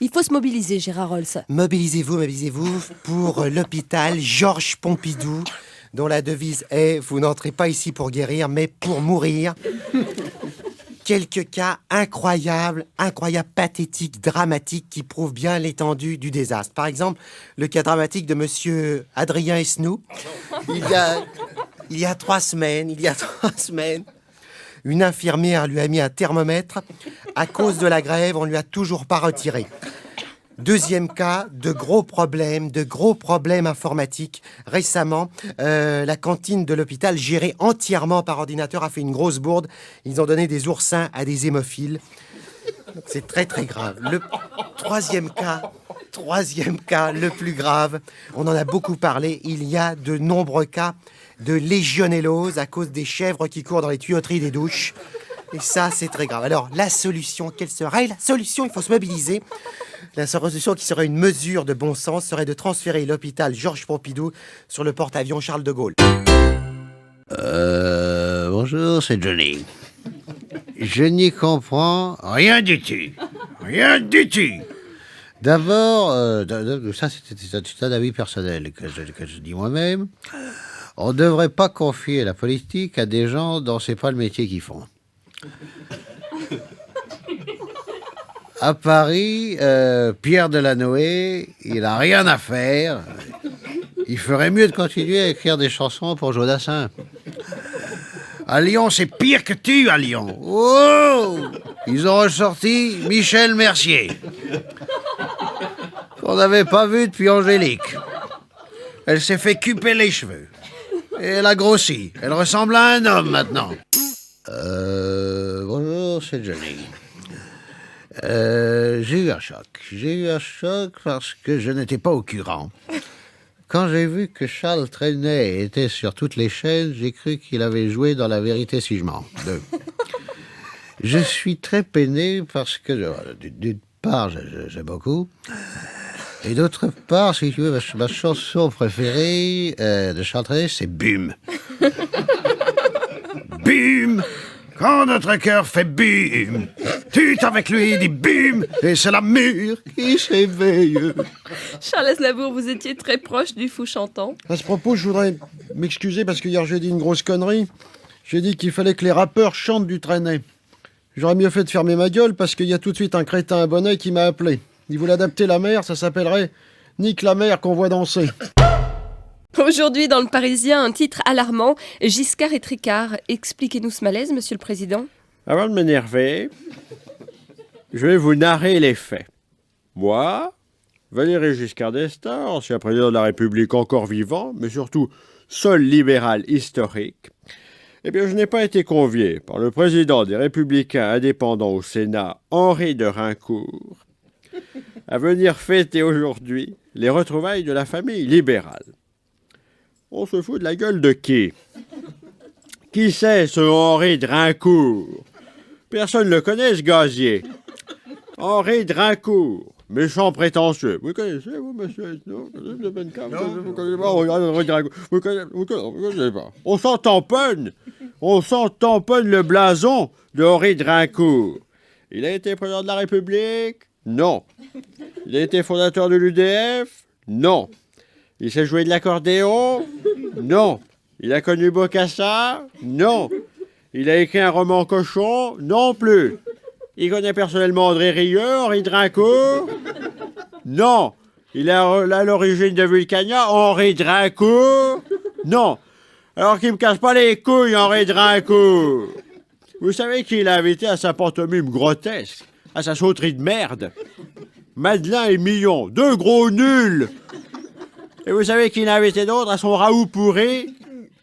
Il faut se mobiliser, Gérard Rolls. Mobilisez-vous pour l'hôpital Georges Pompidou, dont la devise est « Vous n'entrez pas ici pour guérir, mais pour mourir ». Quelques cas incroyables, pathétiques, dramatiques, qui prouvent bien l'étendue du désastre. Par exemple, le cas dramatique de monsieur Adrien Esnou. Il y a 3 semaines, une infirmière lui a mis un thermomètre. À cause de la grève, on lui a toujours pas retiré. Deuxième cas, de gros problèmes informatiques. Récemment, la cantine de l'hôpital, gérée entièrement par ordinateur, a fait une grosse bourde. Ils ont donné des oursins à des hémophiles. Donc c'est très très grave. Le troisième cas, le plus grave, on en a beaucoup parlé. Il y a de nombreux cas de légionellose à cause des chèvres qui courent dans les tuyauteries des douches. Et ça, c'est très grave. Alors, la solution, quelle serait la solution? Il faut se mobiliser. La solution qui serait une mesure de bon sens serait de transférer l'hôpital Georges Pompidou sur le porte-avions Charles de Gaulle. Bonjour, c'est Johnny. Je n'y comprends rien du tout. Rien du tout. D'abord, ça c'est un avis personnel que je dis moi-même. On ne devrait pas confier la politique à des gens dont c'est pas le métier qu'ils font. À Paris, Pierre Delanoë, il n'a rien à faire. Il ferait mieux de continuer à écrire des chansons pour Jodassin. À Lyon, c'est pire que tu, à Lyon. Oh! Ils ont ressorti Michel Mercier, qu'on n'avait pas vu depuis Angélique. Elle s'est fait cuper les cheveux. Et elle a grossi. Elle ressemble à un homme, maintenant. Bonjour, c'est Johnny. J'ai eu un choc parce que je n'étais pas au courant. Quand j'ai vu que Charles Trenet était sur toutes les chaînes, j'ai cru qu'il avait joué dans La Vérité si je mens. Je suis très peiné parce que, d'une part, j'aime beaucoup. Et d'autre part, si tu veux, ma chanson préférée de Charles Trenet, c'est Bum. Bum! Quand notre cœur fait bum, tout avec lui dit bum, et c'est la mur qui s'éveille. Charles Aznavour, vous étiez très proche du fou chantant. À ce propos, je voudrais m'excuser parce que hier j'ai dit une grosse connerie. J'ai dit qu'il fallait que les rappeurs chantent du Trenet. J'aurais mieux fait de fermer ma gueule parce qu'il y a tout de suite un crétin à bonnet qui m'a appelé. Il voulait adapter la mer, ça s'appellerait « Nique la mer qu'on voit danser ». Aujourd'hui, dans Le Parisien, un titre alarmant, Giscard et Tricard. Expliquez-nous ce malaise, Monsieur le Président. Avant de m'énerver, je vais vous narrer les faits. Moi, Valéry Giscard d'Estaing, ancien président de la République encore vivant, mais surtout seul libéral historique, eh bien, je n'ai pas été convié par le président des Républicains indépendants au Sénat, Henri de Raincourt, à venir fêter aujourd'hui les retrouvailles de la famille libérale. On se fout de la gueule de qui? Qui c'est, ce Henri de Raincourt? Personne ne le connaît, ce gazier. Henri de Raincourt, méchant prétentieux. Vous connaissez, vous, monsieur? Non, vous connaissez pas Henri de Raincourt. Vous connaissez pas. On s'en tamponne le blason de Henri de Raincourt. Il a été président de la République? Non. Il a été fondateur de l'UDF? Non. Il s'est joué de l'accordéon? Non. Il a connu Bokassa? Non. Il a écrit un roman cochon? Non plus. Il connaît personnellement André Rieu, Henri de Raincourt? Non. Il est à l'origine de Vulcania, Henri de Raincourt? Non. Alors qu'il me casse pas les couilles, Henri de Raincourt. Vous savez qui l'a invité à sa pantomime grotesque, à sa sauterie de merde? Madeleine et Millon, 2 gros nuls. Et vous savez qui l'a invité d'autre à son Raoult pourri?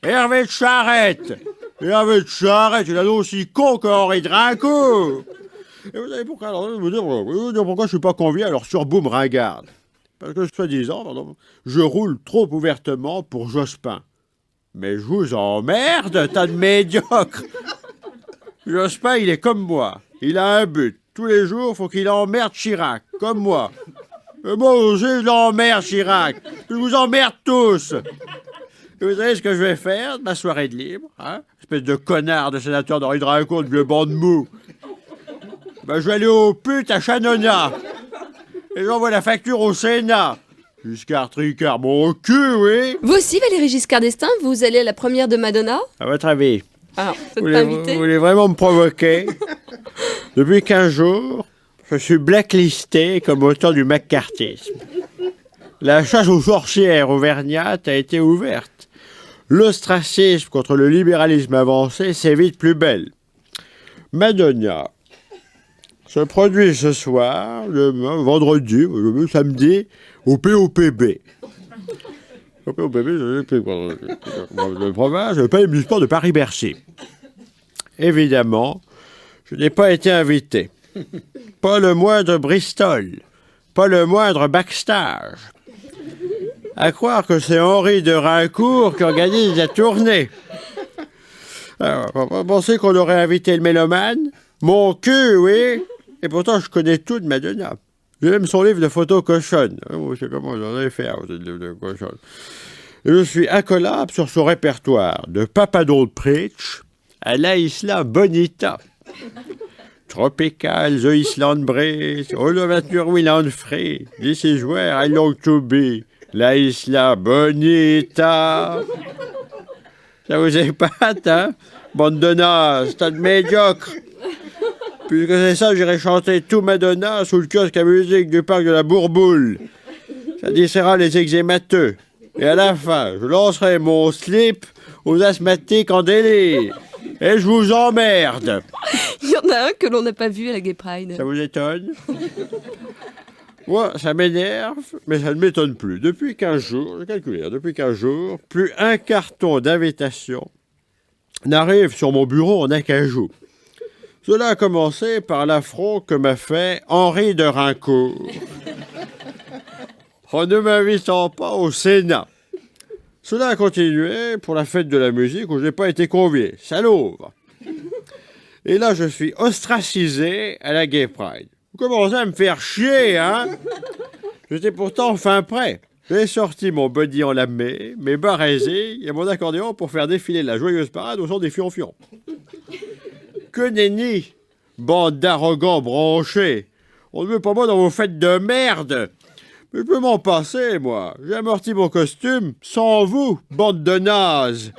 Hervé de Charette. Hervé de Charette, il est aussi con qu'Henri de Raincourt. Et vous savez pourquoi? Alors, je vais vous dire pourquoi je suis pas convié à leur surboom ringarde. Parce que, soi-disant, je roule trop ouvertement pour Jospin. Mais je vous emmerde, tas de médiocres. Jospin, il est comme moi. Il a un but. Tous les jours, faut qu'il emmerde Chirac, comme moi. Et moi aussi, je l'emmerde, Chirac. Je vous emmerde tous. Et vous savez ce que je vais faire de ma soirée de libre, hein? Espèce de connard de sénateur d'Henri de Raincourt, de vieux banc de mou. Ben, je vais aller aux putes à Chanona. Et j'envoie la facture au Sénat. Giscard Tricard, mon cul, oui. Vous aussi, Valéry Giscard d'Estaing, vous allez à la première de Madonna? À votre avis, Ah, vous vous n'êtes pas voulez, invité? vous voulez vraiment me provoquer? Depuis 15 jours, je suis blacklisté comme auteur du McCarthyisme. La chasse aux sorcières auvergnates a été ouverte. L'ostracisme contre le libéralisme avancé s'évite plus belle. Madonna se produit ce soir, le vendredi, le samedi, au POPB. Au POPB, le province, le Palais du Sport de Paris-Bercy. Évidemment, je n'ai pas été invité. Pas le moindre Bristol, pas le moindre backstage. À croire que c'est Henri de Raincourt qui organise la tournée. Alors, on va penser qu'on aurait invité le mélomane. Mon cul, oui. Et pourtant, je connais tout de Madonna. J'ai même son livre de photos cochonnes. Je sais comment j'en ai fait, ce livre de cochonnes. Et je suis incollable sur son répertoire, de Papa Don't Preach à La Isla Bonita. Tropical, The Island Breeze, All of Your Will and Free, This is where I long to be, La Isla Bonita. Ça vous épate, hein? Bande de nazes, tas de médiocres. Puisque c'est ça, j'irai chanter tout Madonna sous le kiosque à musique du parc de la Bourboule. Ça dissera les exémateux. Et à la fin, je lancerai mon slip aux asthmatiques en délire. Et je vous emmerde. Il y en a un que l'on n'a pas vu à la Gay Pride. Ça vous étonne? Moi, ça m'énerve, mais ça ne m'étonne plus. Depuis 15 jours, j'ai calculé, depuis 15 jours, plus un carton d'invitation n'arrive sur mon bureau en acajou. Cela a commencé par l'affront que m'a fait Henri de Raincourt en ne m'invitant pas au Sénat. Cela a continué pour la fête de la musique où je n'ai pas été convié. Ça l'ouvre. Et là, je suis ostracisé à la Gay Pride. Vous commencez à me faire chier, hein? J'étais pourtant fin prêt. J'ai sorti mon body en lamé, mes barésies et mon accordéon pour faire défiler la joyeuse parade au son des fions-fions. Que nenni, bande d'arrogants branchés. On ne veut pas moi dans vos fêtes de merde. Mais je peux m'en passer, moi. J'ai amorti mon costume sans vous, bande de nazes.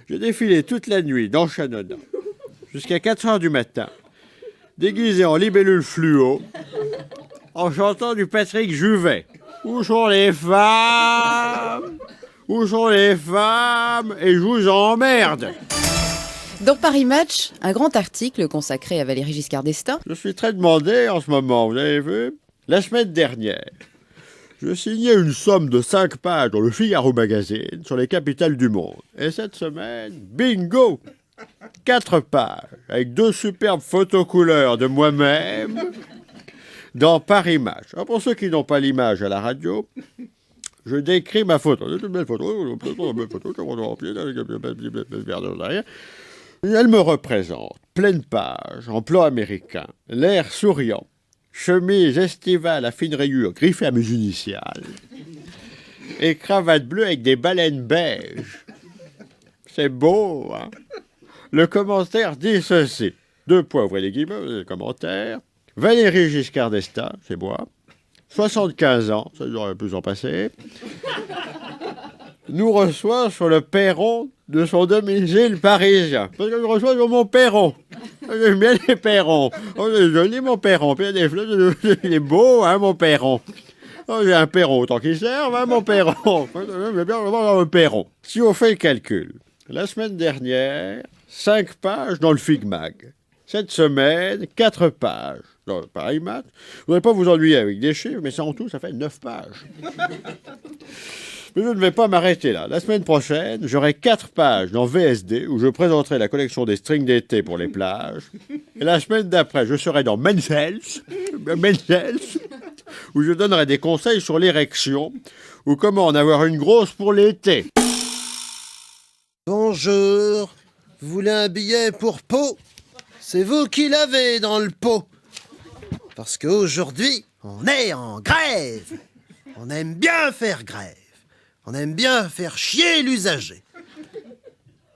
J'ai défilé toute la nuit dans Chanona, jusqu'à 4 heures du matin, déguisé en libellule fluo, en chantant du Patrick Juvet. Où sont les femmes? Où sont les femmes? Et je vous emmerde. Dans Paris Match, un grand article consacré à Valéry Giscard d'Estaing. Je suis très demandé en ce moment, vous avez vu? La semaine dernière, je signais une somme de 5 pages dans le Figaro Magazine sur les capitales du monde. Et cette semaine, bingo! 4 pages, avec 2 superbes photos couleurs de moi-même dans Paris Match. Alors pour ceux qui n'ont pas l'image à la radio, je décris ma photo. C'est une belle photo. Elle me représente, pleine page, en plan américain, l'air souriant, chemise estivale à fine rayure griffée à mes initiales, et cravate bleue avec des baleines beiges. C'est beau, hein? Le commentaire dit ceci. 2 points, ouvrez les guillemets, le commentaire. Valéry Giscard d'Estaing, c'est moi, 75 ans, ça aurait pu s'en passer, nous reçoit sur le perron de son domicile parisien. Parce que je reçois sur mon perron. J'aime bien les perrons. Oh, c'est joli mon perron. Puis il y a des fleurs, il est beau, hein, mon perron. Oh, j'ai un perron, autant qu'il serve, hein, mon perron. J'aime bien avoir un perron. Si on fait le calcul, la semaine dernière, 5 pages dans le Figmag. Cette semaine, 4 pages dans le Paris Match. Je ne voudrais pas vous ennuyer avec des chiffres, mais ça en tout, ça fait 9 pages. Mais je ne vais pas m'arrêter là. La semaine prochaine, j'aurai 4 pages dans VSD où je présenterai la collection des strings d'été pour les plages. Et la semaine d'après, je serai dans Men's Health, où je donnerai des conseils sur l'érection ou comment en avoir une grosse pour l'été. Bonjour, vous voulez un billet pour Pau? C'est vous qui l'avez dans le pot. Parce qu'aujourd'hui, on est en grève. On aime bien faire grève. On aime bien faire chier l'usager.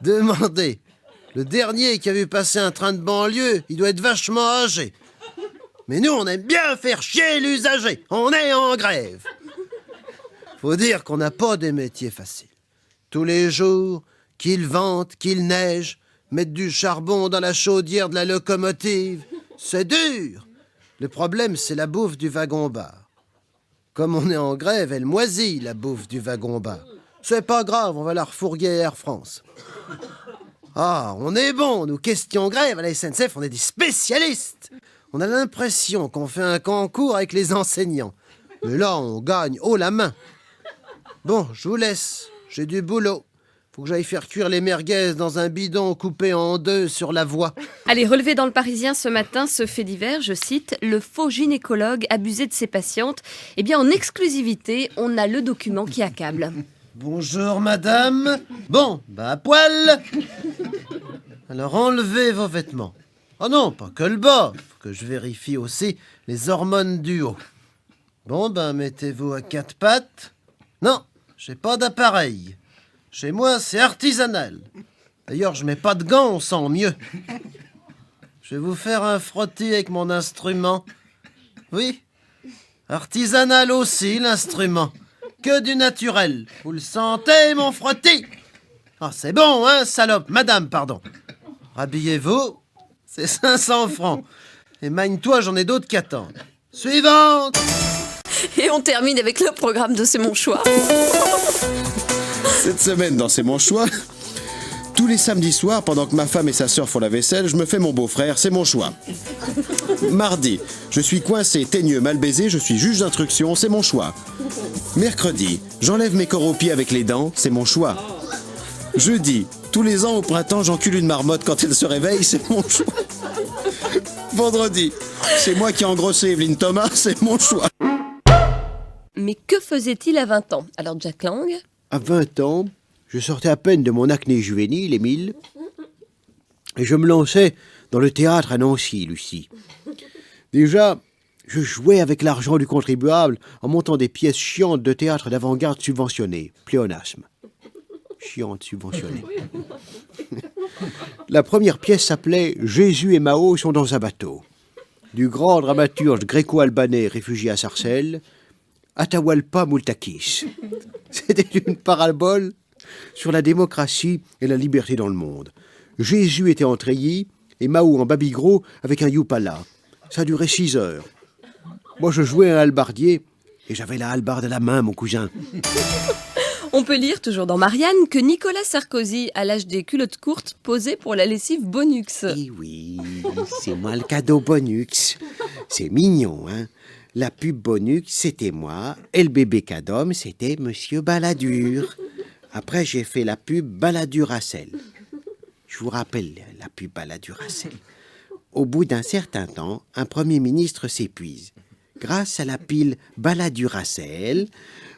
Demandez, le dernier qui a vu passer un train de banlieue, il doit être vachement âgé. Mais nous, on aime bien faire chier l'usager. On est en grève. Faut dire qu'on n'a pas des métiers faciles. Tous les jours, qu'il vente, qu'il neige, mettre du charbon dans la chaudière de la locomotive, c'est dur. Le problème, c'est la bouffe du wagon-bar. Comme on est en grève, elle moisit, la bouffe du wagon-bar. C'est pas grave, on va la refourguer à Air France. Ah, on est bon, nous, question grève, à la SNCF, on est des spécialistes. On a l'impression qu'on fait un concours avec les enseignants. Mais là, on gagne haut la main. Bon, je vous laisse, j'ai du boulot. Faut que j'aille faire cuire les merguez dans un bidon coupé en deux sur la voie. Allez, relevé dans le Parisien ce matin, ce fait divers, je cite, le faux gynécologue abusé de ses patientes. Eh bien, en exclusivité, on a le document qui accable. Bonjour, madame. Bon, à poil. Alors, enlevez vos vêtements. Oh non, pas que le bas. Faut que je vérifie aussi les hormones du haut. Bon, mettez-vous à quatre pattes. Non, j'ai pas d'appareil. Chez moi, c'est artisanal. D'ailleurs, je mets pas de gants, on sent mieux. Je vais vous faire un frottis avec mon instrument. Oui, artisanal aussi, l'instrument. Que du naturel. Vous le sentez, mon frottis? Ah, c'est bon, hein, salope. Madame, pardon. Rhabillez-vous, c'est 500 francs. Et magne-toi, j'en ai d'autres qui attendent. Suivante! Et on termine avec le programme de C'est mon choix. Cette semaine, dans C'est mon choix, tous les samedis soirs, pendant que ma femme et sa sœur font la vaisselle, je me fais mon beau-frère, c'est mon choix. Mardi, je suis coincé, teigneux, mal baisé, je suis juge d'instruction, c'est mon choix. Mercredi, j'enlève mes corps aux pieds avec les dents, c'est mon choix. Jeudi, tous les ans au printemps, j'encule une marmotte quand elle se réveille, c'est mon choix. Vendredi, c'est moi qui ai engrossé Evelyne Thomas, c'est mon choix. Mais que faisait-il à 20 ans? Alors, Jack Lang? À 20 ans, je sortais à peine de mon acné juvénile, Émile, et je me lançais dans le théâtre à Nancy, Lucie. Déjà, je jouais avec l'argent du contribuable en montant des pièces chiantes de théâtre d'avant-garde subventionnées. Pléonasme. Chiante subventionnée. La première pièce s'appelait « Jésus et Mao sont dans un bateau ». Du grand dramaturge gréco-albanais réfugié à Sarcelles, Atahualpa Multakis. C'était une parabole sur la démocratie et la liberté dans le monde. Jésus était en treillis et Mao en babigros avec un youpala. Ça durait 6 heures. Moi, je jouais un hallebardier et j'avais la hallebarde à la main, mon cousin. On peut lire, toujours dans Marianne, que Nicolas Sarkozy, à l'âge des culottes courtes, posait pour la lessive Bonux. Eh oui, c'est moi le cadeau Bonux. C'est mignon, hein. La pub Bonux, c'était moi, et le bébé Cadom, c'était Monsieur Balladur. Après, j'ai fait la pub Balladur-Racel. Je vous rappelle la pub Balladur-Racel. Au bout d'un certain temps, un Premier ministre s'épuise. Grâce à la pile Balladur-Racel,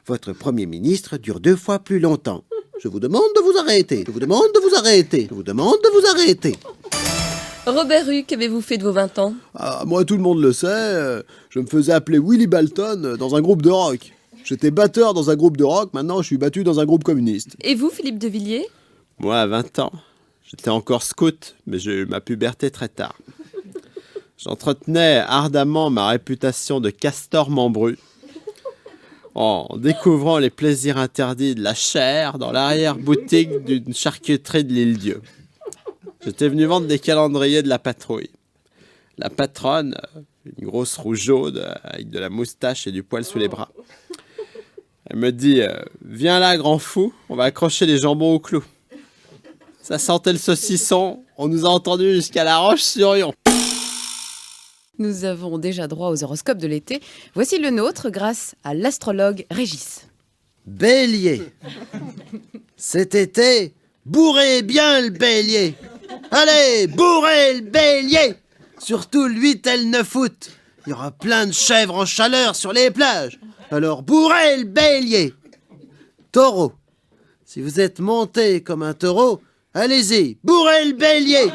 votre Premier ministre dure 2 fois plus longtemps. Je vous demande de vous arrêter. Je vous demande de vous arrêter. Je vous demande de vous arrêter. Robert Hue, qu'avez-vous fait de vos 20 ans? Ah, moi, tout le monde le sait, je me faisais appeler Willy Balton dans un groupe de rock. J'étais batteur dans un groupe de rock, maintenant je suis battu dans un groupe communiste. Et vous, Philippe de Villiers? Moi, à 20 ans, j'étais encore scout, mais j'ai eu ma puberté très tard. J'entretenais ardemment ma réputation de castor membru en découvrant les plaisirs interdits de la chair dans l'arrière-boutique d'une charcuterie de l'Île-Dieu. J'étais venu vendre des calendriers de la patrouille. La patronne, une grosse rougeaude avec de la moustache et du poil sous les bras, elle me dit « Viens là, grand fou, on va accrocher les jambons au clou. » Ça sentait le saucisson, on nous a entendus jusqu'à La Roche-sur-Yon. Nous avons déjà droit aux horoscopes de l'été. Voici le nôtre grâce à l'astrologue Régis. Bélier. Cet été, bourrez bien le bélier. Allez, bourrez le bélier. Surtout le 8 et le 9 août. Il y aura plein de chèvres en chaleur sur les plages. Alors bourrez le bélier. Taureau. Si vous êtes monté comme un taureau, allez-y, bourrez le bélier.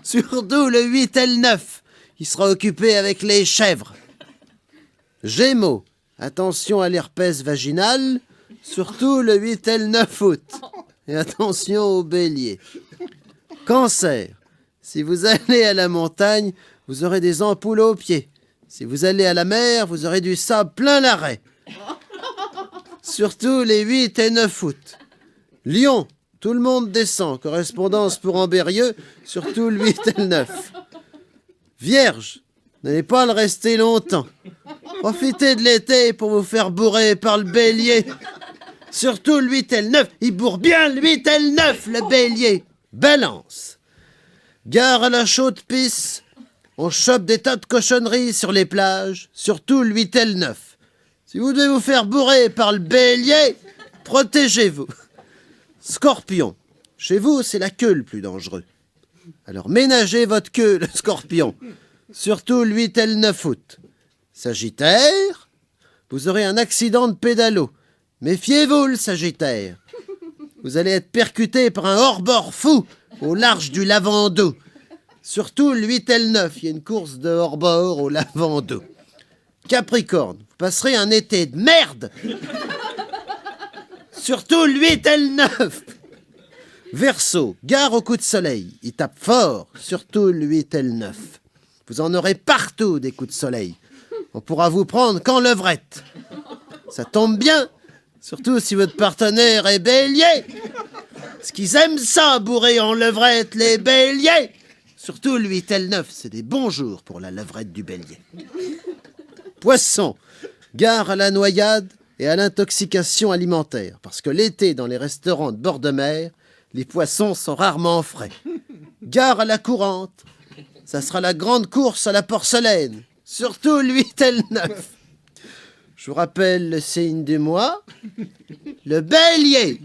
Surtout le 8 et le 9. Il sera occupé avec les chèvres. Gémeaux. Attention à l'herpès vaginal, surtout le 8 et le 9 août. Et attention au bélier. Cancer. Si vous allez à la montagne, vous aurez des ampoules aux pieds. Si vous allez à la mer, vous aurez du sable plein l'arrêt. Surtout les 8 et 9 août. Lyon, tout le monde descend. Correspondance pour Ambérieux, surtout le 8 et le 9. Vierge, n'allez pas le rester longtemps. Profitez de l'été pour vous faire bourrer par le bélier. Surtout le 8 et le 9. Il bourre bien le 8 et le 9, le bélier. Balance. Gare à la chaude pisse. On chope des tas de cochonneries sur les plages. Surtout le 8 et le 9. Si vous devez vous faire bourrer par le bélier, protégez-vous. Scorpion. Chez vous, c'est la queue le plus dangereux. Alors ménagez votre queue, le scorpion. Surtout le 8 et le 9 août. Sagittaire, vous aurez un accident de pédalo. Méfiez-vous, le Sagittaire. Vous allez être percuté par un hors-bord fou au large du Lavandou. Surtout le 8 et le 9, il y a une course de hors-bord au Lavandou. Capricorne, vous passerez un été de merde. Surtout le 8 et le 9. Verseau, gare au coup de soleil. Il tape fort, surtout le 8 et le 9. Vous en aurez partout des coups de soleil. On pourra vous prendre qu'en levrette. Ça tombe bien, surtout si votre partenaire est bélier. Parce qu'ils aiment ça, bourrer en levrette, les béliers. Surtout le 8 et le 9, c'est des bons jours pour la levrette du bélier. Poisson, gare à la noyade et à l'intoxication alimentaire. Parce que l'été, dans les restaurants de bord de mer, les poissons sont rarement frais. Gare à la courante, ça sera la grande course à la porcelaine. Surtout le 8 et le 9. Je vous rappelle le signe du mois, le bélier.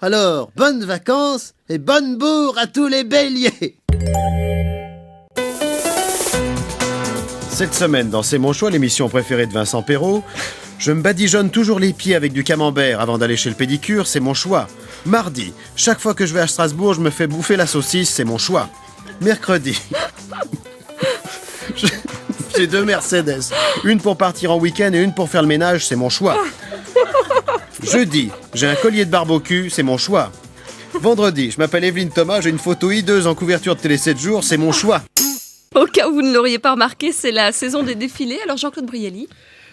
Alors, bonnes vacances et bonne bourre à tous les béliers. Cette semaine, dans C'est mon choix, l'émission préférée de Vincent Perrault, je me badigeonne toujours les pieds avec du camembert avant d'aller chez le pédicure, c'est mon choix. Mardi, chaque fois que je vais à Strasbourg, je me fais bouffer la saucisse, c'est mon choix. Mercredi, j'ai 2 Mercedes, une pour partir en week-end et une pour faire le ménage, c'est mon choix. Jeudi, j'ai un collier de barbecue, c'est mon choix. Vendredi, je m'appelle Evelyne Thomas, j'ai une photo hideuse en couverture de Télé 7 jours, c'est mon choix. Au cas où vous ne l'auriez pas remarqué, c'est la saison des défilés. Alors Jean-Claude Brialy.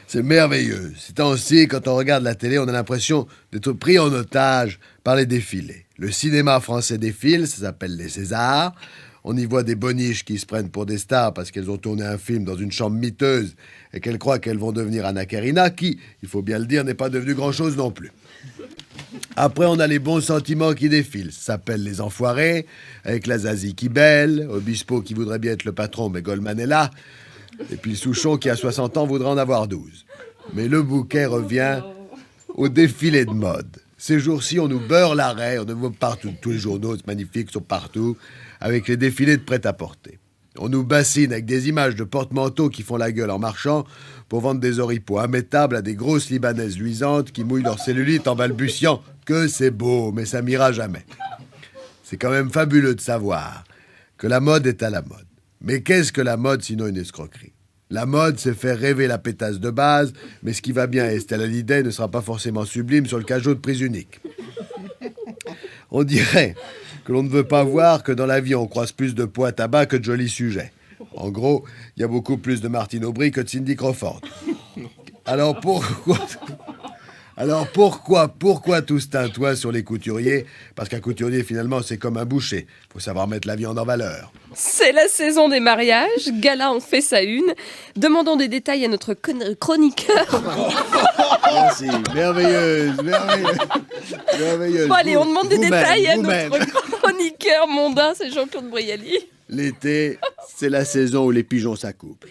C'est merveilleux. Ces temps-ci, quand on regarde la télé, on a l'impression d'être pris en otage par les défilés. Le cinéma français défile, ça s'appelle les Césars. On y voit des boniches qui se prennent pour des stars parce qu'elles ont tourné un film dans une chambre miteuse et qu'elles croient qu'elles vont devenir Anna Karina, qui, il faut bien le dire, n'est pas devenue grand-chose non plus. Après, on a les bons sentiments qui défilent. Ça s'appelle les enfoirés, avec la Zazie qui belle, Obispo qui voudrait bien être le patron, mais Goldman est là, et puis Souchon qui, à 60 ans, voudrait en avoir 12. Mais le bouquet revient au défilé de mode. Ces jours-ci, on nous beurre l'arrêt, on nous voit partout, tous les journaux, c'est magnifique, sont partout, avec les défilés de prêt-à-porter. On nous bassine avec des images de porte-manteaux qui font la gueule en marchant pour vendre des oripeaux immettables à des grosses libanaises luisantes qui mouillent leur cellulite en balbutiant que c'est beau, mais ça m'ira jamais. C'est quand même fabuleux de savoir que la mode est à la mode. Mais qu'est-ce que la mode sinon une escroquerie? La mode, c'est faire rêver la pétasse de base, mais ce qui va bien à Estelle Hallyday ne sera pas forcément sublime sur le cajot de prise unique. On dirait que l'on ne veut pas voir que dans la vie on croise plus de poids tabac que de jolis sujets. En gros, il y a beaucoup plus de Martine Aubry que de Cindy Crawford. Alors pourquoi tout ce tintouin sur les couturiers? Parce qu'un couturier, finalement, c'est comme un boucher. Faut savoir mettre la viande en valeur. C'est la saison des mariages. Gala en fait sa une. Demandons des détails à notre chroniqueur. Merci, merveilleuse. Bon, allez, on demande des détails à notre chroniqueur mondain, c'est Jean-Claude Brialy. L'été, c'est la saison où les pigeons s'accouplent.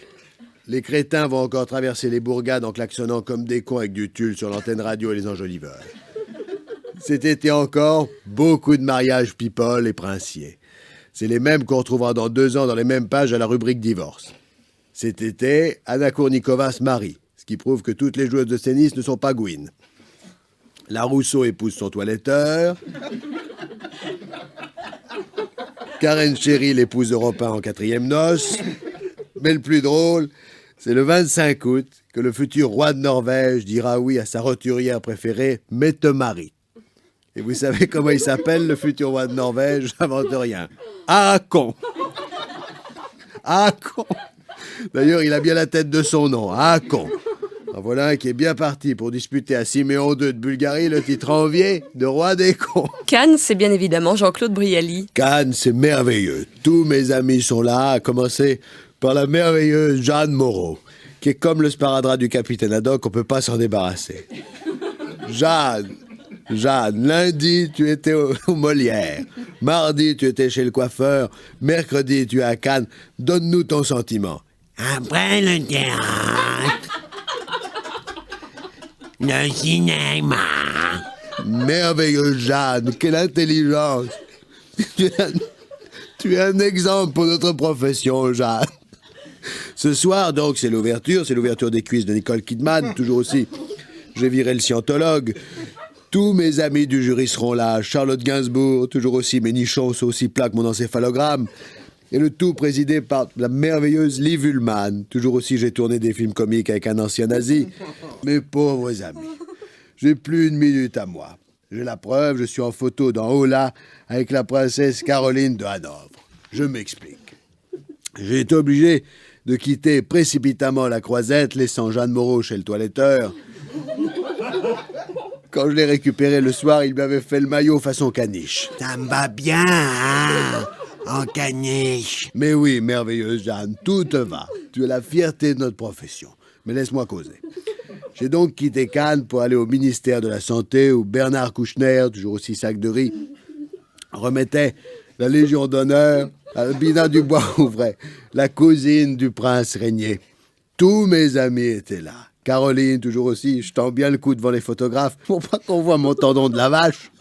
Les crétins vont encore traverser les bourgades en klaxonnant comme des cons avec du tulle sur l'antenne radio et les enjoliveurs. Cet été encore, beaucoup de mariages people et princiers. C'est les mêmes qu'on retrouvera dans 2 ans dans les mêmes pages à la rubrique divorce. Cet été, Anna Kournikova se marie, ce qui prouve que toutes les joueuses de tennis ne sont pas Gwyn. La Rousseau épouse son toiletteur. Karen Cheryl épouse Europe 1 en 4e noces. Mais le plus drôle, c'est le 25 août que le futur roi de Norvège dira oui à sa roturière préférée, Mette-Marit. Et vous savez comment il s'appelle, le futur roi de Norvège? J'invente rien. Haakon. Ah, con. D'ailleurs, il a bien la tête de son nom. Ah, con. En voilà un qui est bien parti pour disputer à Siméon II de Bulgarie le titre envié de roi des cons. Cannes, c'est bien évidemment Jean-Claude Brialy. Cannes, c'est merveilleux. Tous mes amis sont là, à commencer par la merveilleuse Jeanne Moreau, qui est comme le sparadrap du capitaine Haddock, on peut pas s'en débarrasser. Jeanne, lundi, tu étais au Molière. Mardi, tu étais chez le coiffeur. Mercredi, tu es à Cannes. Donne-nous ton sentiment. Après le théâtre, le cinéma. Merveilleuse Jeanne, quelle intelligence. Tu es un exemple pour notre profession, Jeanne. Ce soir, donc, c'est l'ouverture des cuisses de Nicole Kidman, toujours aussi. J'ai viré le scientologue. Tous mes amis du jury seront là. Charlotte Gainsbourg, toujours aussi, mes nichons sont aussi plats que mon encéphalogramme. Et le tout présidé par la merveilleuse Liv Ullmann. Toujours aussi, j'ai tourné des films comiques avec un ancien nazi. Mes pauvres amis, j'ai plus une minute à moi. J'ai la preuve, je suis en photo dans Hola avec la princesse Caroline de Hanovre. Je m'explique. J'ai été obligé de quitter précipitamment la Croisette, laissant Jeanne Moreau chez le toiletteur. Quand je l'ai récupéré le soir, il m'avait fait le maillot façon caniche. Ça me va bien, hein, en caniche. Mais oui, merveilleuse Jeanne, tout te va. Tu es la fierté de notre profession. Mais laisse-moi causer. J'ai donc quitté Cannes pour aller au ministère de la Santé où Bernard Kouchner, toujours aussi sac de riz, remettait la Légion d'honneur à Albina Dubois-Ouvray, la cousine du prince Régnier. Tous mes amis étaient là. Caroline, toujours aussi, je tends bien le cou devant les photographes pour pas qu'on voit mon tendon de la vache.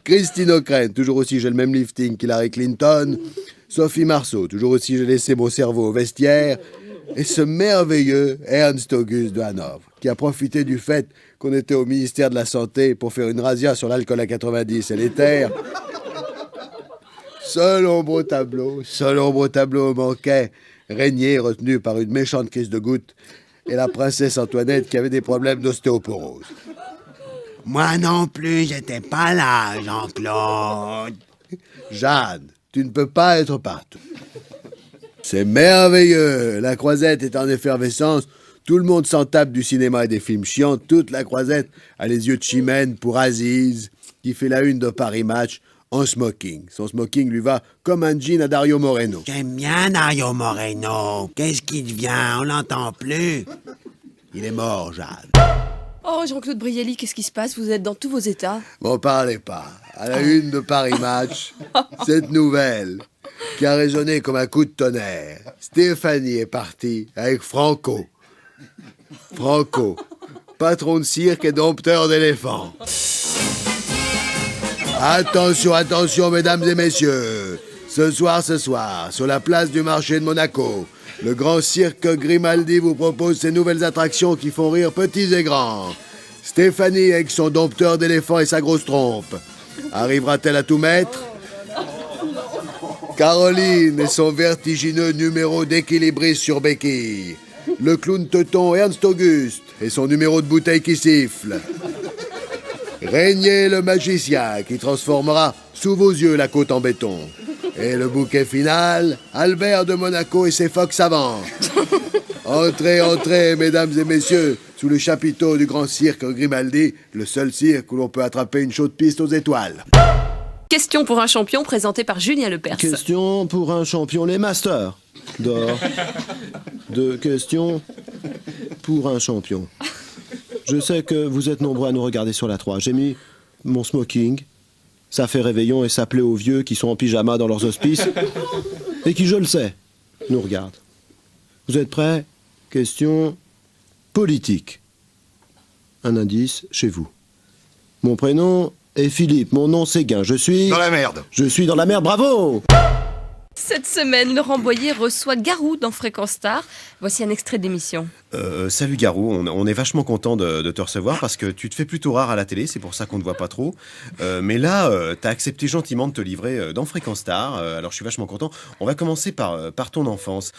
Christine O'Crane, toujours aussi, j'ai le même lifting qu'Hillary Clinton. Sophie Marceau, toujours aussi, j'ai laissé mon cerveau au vestiaire. Et ce merveilleux Ernst Auguste de Hanovre, qui a profité du fait qu'on était au ministère de la Santé pour faire une razzia sur l'alcool à 90 et les terres. Seul ombre au tableau manquait Régnier, retenu par une méchante crise de goutte, et la princesse Antoinette qui avait des problèmes d'ostéoporose. Moi non plus, j'étais pas là, Jean-Claude. Jeanne, tu ne peux pas être partout. C'est merveilleux. La Croisette est en effervescence. Tout le monde s'en tape du cinéma et des films chiants. Toute la Croisette a les yeux de chimène pour Aziz, qui fait la une de Paris Match en smoking. Son smoking lui va comme un jean à Dario Moreno. J'aime bien Dario Moreno. Qu'est-ce qui devient? On l'entend plus. Il est mort, Jeanne. Oh, Jean-Claude Brialy, qu'est-ce qui se passe? Vous êtes dans tous vos états. M'en parlez pas. À la une de Paris Match, cette nouvelle qui a résonné comme un coup de tonnerre. Stéphanie est partie avec Franco. Franco, patron de cirque et dompteur d'éléphants. Attention, attention, mesdames et messieurs. Ce soir, sur la place du marché de Monaco, le grand cirque Grimaldi vous propose ses nouvelles attractions qui font rire petits et grands. Stéphanie, avec son dompteur d'éléphants et sa grosse trompe, arrivera-t-elle à tout mettre? Caroline et son vertigineux numéro d'équilibriste sur béquille. Le clown teuton Ernst Auguste et son numéro de bouteille qui siffle. Régnier le magicien qui transformera sous vos yeux la côte en béton. Et le bouquet final, Albert de Monaco et ses phoques savants. Entrez, entrez, mesdames et messieurs, sous le chapiteau du grand cirque Grimaldi, le seul cirque où l'on peut attraper une chaude piste aux étoiles. Question pour un champion présentée par Julien Lepers. Question pour un champion, les masters d'or. Deux questions pour un champion. Je sais que vous êtes nombreux à nous regarder sur la 3. J'ai mis mon smoking. Ça fait réveillon et ça plaît aux vieux qui sont en pyjama dans leurs hospices et qui, je le sais, nous regardent. Vous êtes prêts? Question politique. Un indice chez vous. Mon prénom est Philippe, mon nom c'est Guin. Je suis... Dans la merde. Je suis dans la merde, bravo! Cette semaine, Laurent Boyer reçoit Garou dans Fréquence Star. Voici un extrait d'émission. Salut Garou, on est vachement content de te recevoir parce que tu te fais plutôt rare à la télé, c'est pour ça qu'on ne te voit pas trop. Mais là, t'as accepté gentiment de te livrer dans Fréquence Star, alors je suis vachement content. On va commencer par ton enfance.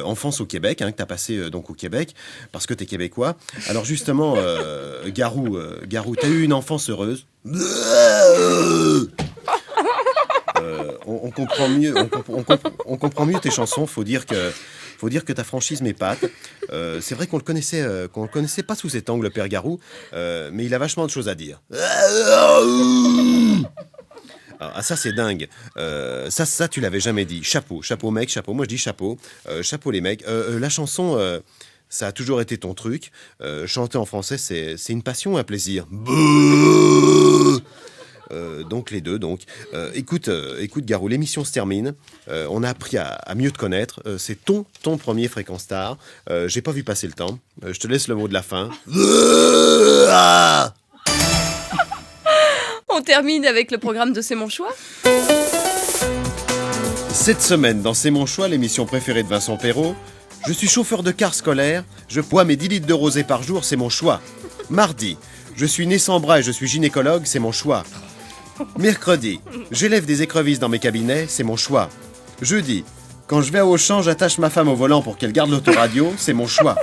Enfance au Québec, que t'as passé donc au Québec, parce que t'es québécois. Alors justement, Garou, t'as eu une enfance heureuse? On comprend mieux, on comprend mieux tes chansons. Faut dire que ta franchise m'épate. C'est vrai qu'on le connaissait pas sous cet angle, Père Garou, mais il a vachement de choses à dire. Ah, ça c'est dingue. Ça tu l'avais jamais dit. Chapeau mec, chapeau. Moi je dis chapeau. Chapeau les mecs. La chanson, ça a toujours été ton truc. Chanter en français, c'est une passion, un plaisir. Donc les deux. Donc, écoute Garou, l'émission se termine. On a appris à mieux te connaître. C'est ton premier Fréquence Star. J'ai pas vu passer le temps. Je te laisse le mot de la fin. On termine avec le programme de C'est mon choix. Cette semaine, dans C'est mon choix, l'émission préférée de Vincent Perrault, je suis chauffeur de car scolaire, je bois mes 10 litres de rosée par jour, c'est mon choix. Mardi, je suis né sans bras et je suis gynécologue, c'est mon choix. Mercredi, j'élève des écrevisses dans mes cabinets, c'est mon choix. Jeudi, quand je vais à Auchan, j'attache ma femme au volant pour qu'elle garde l'autoradio, c'est mon choix.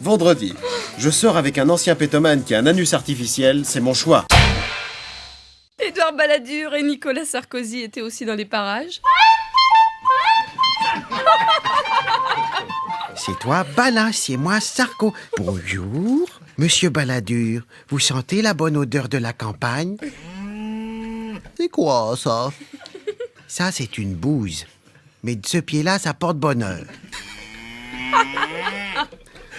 Vendredi, je sors avec un ancien pétomane qui a un anus artificiel, c'est mon choix. Édouard Balladur et Nicolas Sarkozy étaient aussi dans les parages. C'est toi, Bala, c'est moi, Sarko. Bonjour, monsieur Balladur. Vous sentez la bonne odeur de la campagne? C'est quoi, ça? Ça, c'est une bouse. Mais de ce pied-là, ça porte bonheur.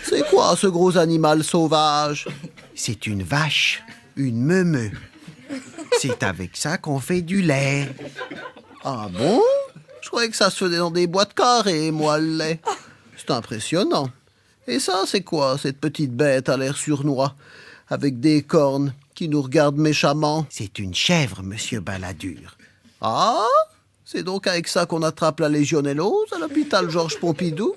C'est quoi, ce gros animal sauvage? C'est une vache, une meumeux. C'est avec ça qu'on fait du lait. Ah bon? Je croyais que ça se faisait dans des boîtes carrées, moi, le lait. C'est impressionnant. Et ça, c'est quoi, cette petite bête à l'air sournois, avec des cornes, qui nous regarde méchamment? C'est une chèvre, monsieur Balladur. Ah? C'est donc avec ça qu'on attrape la légionellose à l'hôpital Georges Pompidou?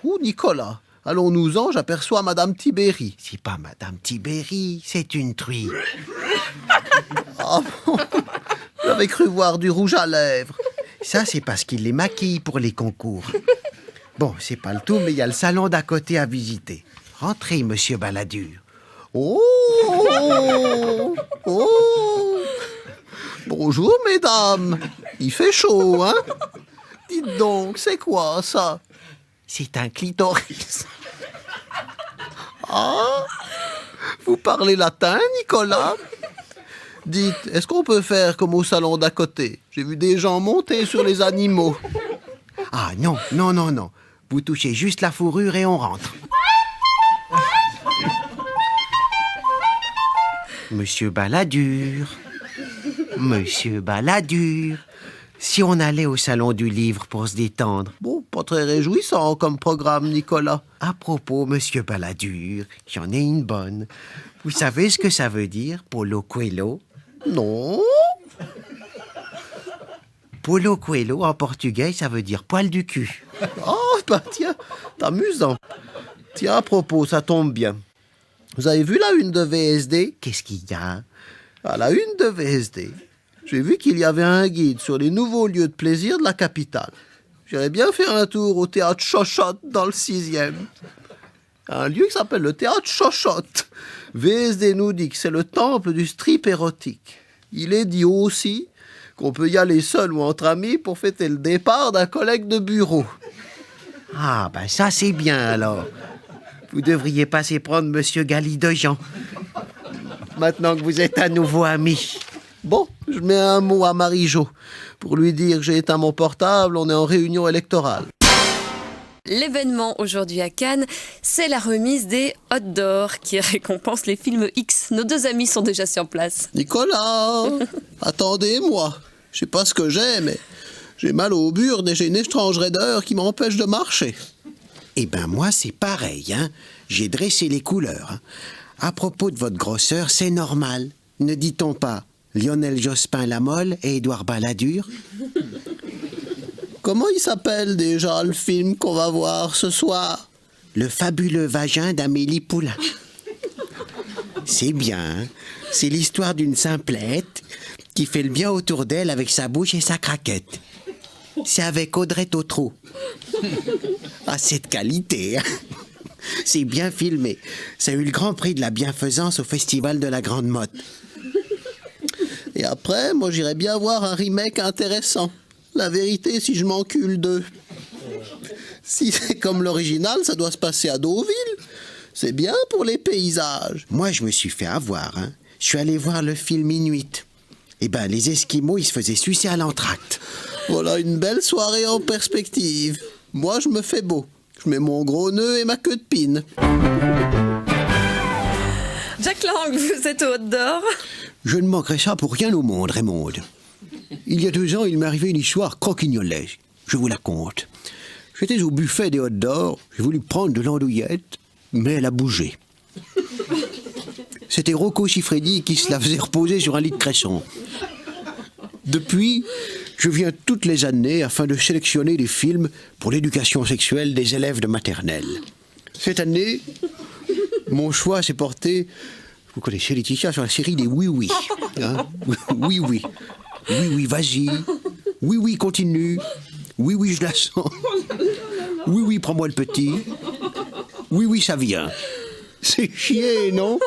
Ou Nicolas? Allons-nous-en, j'aperçois Madame Tibéri. C'est pas Madame Tibéri, c'est une truie. Ah bon? J'avais cru voir du rouge à lèvres. Ça, c'est parce qu'il les maquille pour les concours. Bon, c'est pas le tout, mais il y a le salon d'à côté à visiter. Rentrez, monsieur Balladur. Oh! Oh! Bonjour, mesdames. Il fait chaud, hein? Dites donc, c'est quoi, ça? C'est un clitoris. Ah! Vous parlez latin, Nicolas? Dites, est-ce qu'on peut faire comme au salon d'à côté? J'ai vu des gens monter sur les animaux. Ah non. Vous touchez juste la fourrure et on rentre. Monsieur Balladur, si on allait au salon du livre pour se détendre. Bon, pas très réjouissant comme programme, Nicolas. À propos, monsieur Balladur, j'en ai une bonne. Vous savez ce que ça veut dire, Paulo Coelho? Non. Paulo Coelho, en portugais, ça veut dire poil du cul. Oh, bah tiens, c'est amusant. Tiens, à propos, ça tombe bien. Vous avez vu la une de VSD? Qu'est-ce qu'il y a? À la une de VSD, j'ai vu qu'il y avait un guide sur les nouveaux lieux de plaisir de la capitale. J'irais bien faire un tour au théâtre Chochotte dans le 6e. Un lieu qui s'appelle le théâtre Chochotte. VSD nous dit que c'est le temple du strip érotique. Il est dit aussi qu'on peut y aller seul ou entre amis pour fêter le départ d'un collègue de bureau. Ah, ben ça c'est bien alors. Vous devriez passer prendre monsieur Galidojan. Maintenant que vous êtes à nouveau amis. Bon, je mets un mot à Marie-Jo pour lui dire que j'ai éteint mon portable, on est en réunion électorale. L'événement aujourd'hui à Cannes, c'est la remise des Hot d'Or qui récompense les films X. Nos deux amis sont déjà sur place. Nicolas, attendez-moi. Je sais pas ce que j'ai, mais j'ai mal aux burnes et j'ai une étrange raideur qui m'empêche de marcher. Eh ben moi, c'est pareil, hein. J'ai dressé les couleurs. Hein. À propos de votre grosseur, c'est normal. Ne dit-on pas Lionel Jospin-Lamolle et Édouard Balladur? Comment il s'appelle déjà le film qu'on va voir ce soir? Le fabuleux vagin d'Amélie Poulain. C'est bien, hein. C'est l'histoire d'une simplette qui fait le bien autour d'elle avec sa bouche et sa craquette. C'est avec Audrey Tautou. Ah, c'est de qualité, hein. C'est bien filmé. Ça a eu le grand prix de la bienfaisance au Festival de la Grande Motte. Et après, moi j'irais bien voir un remake intéressant. La vérité, si je m'encule d'eux. Si c'est comme l'original, ça doit se passer à Deauville. C'est bien pour les paysages. Moi, je me suis fait avoir, hein. Je suis allé voir le film Inuit. Eh ben, les Esquimaux, ils se faisaient sucer à l'entracte. Voilà une belle soirée en perspective. Moi, je me fais beau. Je mets mon gros nœud et ma queue de pine. Jacques Lang, vous êtes au Hôte d'Or. Je ne manquerai ça pour rien au monde, Raymond. Il y a 2 ans, il m'est arrivé une histoire croquignolaise. Je vous la conte. J'étais au buffet des Hôtes d'Or, j'ai voulu prendre de l'andouillette, mais elle a bougé. C'était Rocco Siffredi qui se la faisait reposer sur un lit de cresson. Depuis, je viens toutes les années afin de sélectionner des films pour l'éducation sexuelle des élèves de maternelle. Cette année, mon choix s'est porté, vous connaissez Laetitia, sur la série des Oui Oui. Hein? Oui Oui. Oui Oui, vas-y. Oui Oui, continue. Oui Oui, je la sens. Oui Oui, prends-moi le petit. Oui Oui, ça vient. C'est chier, non?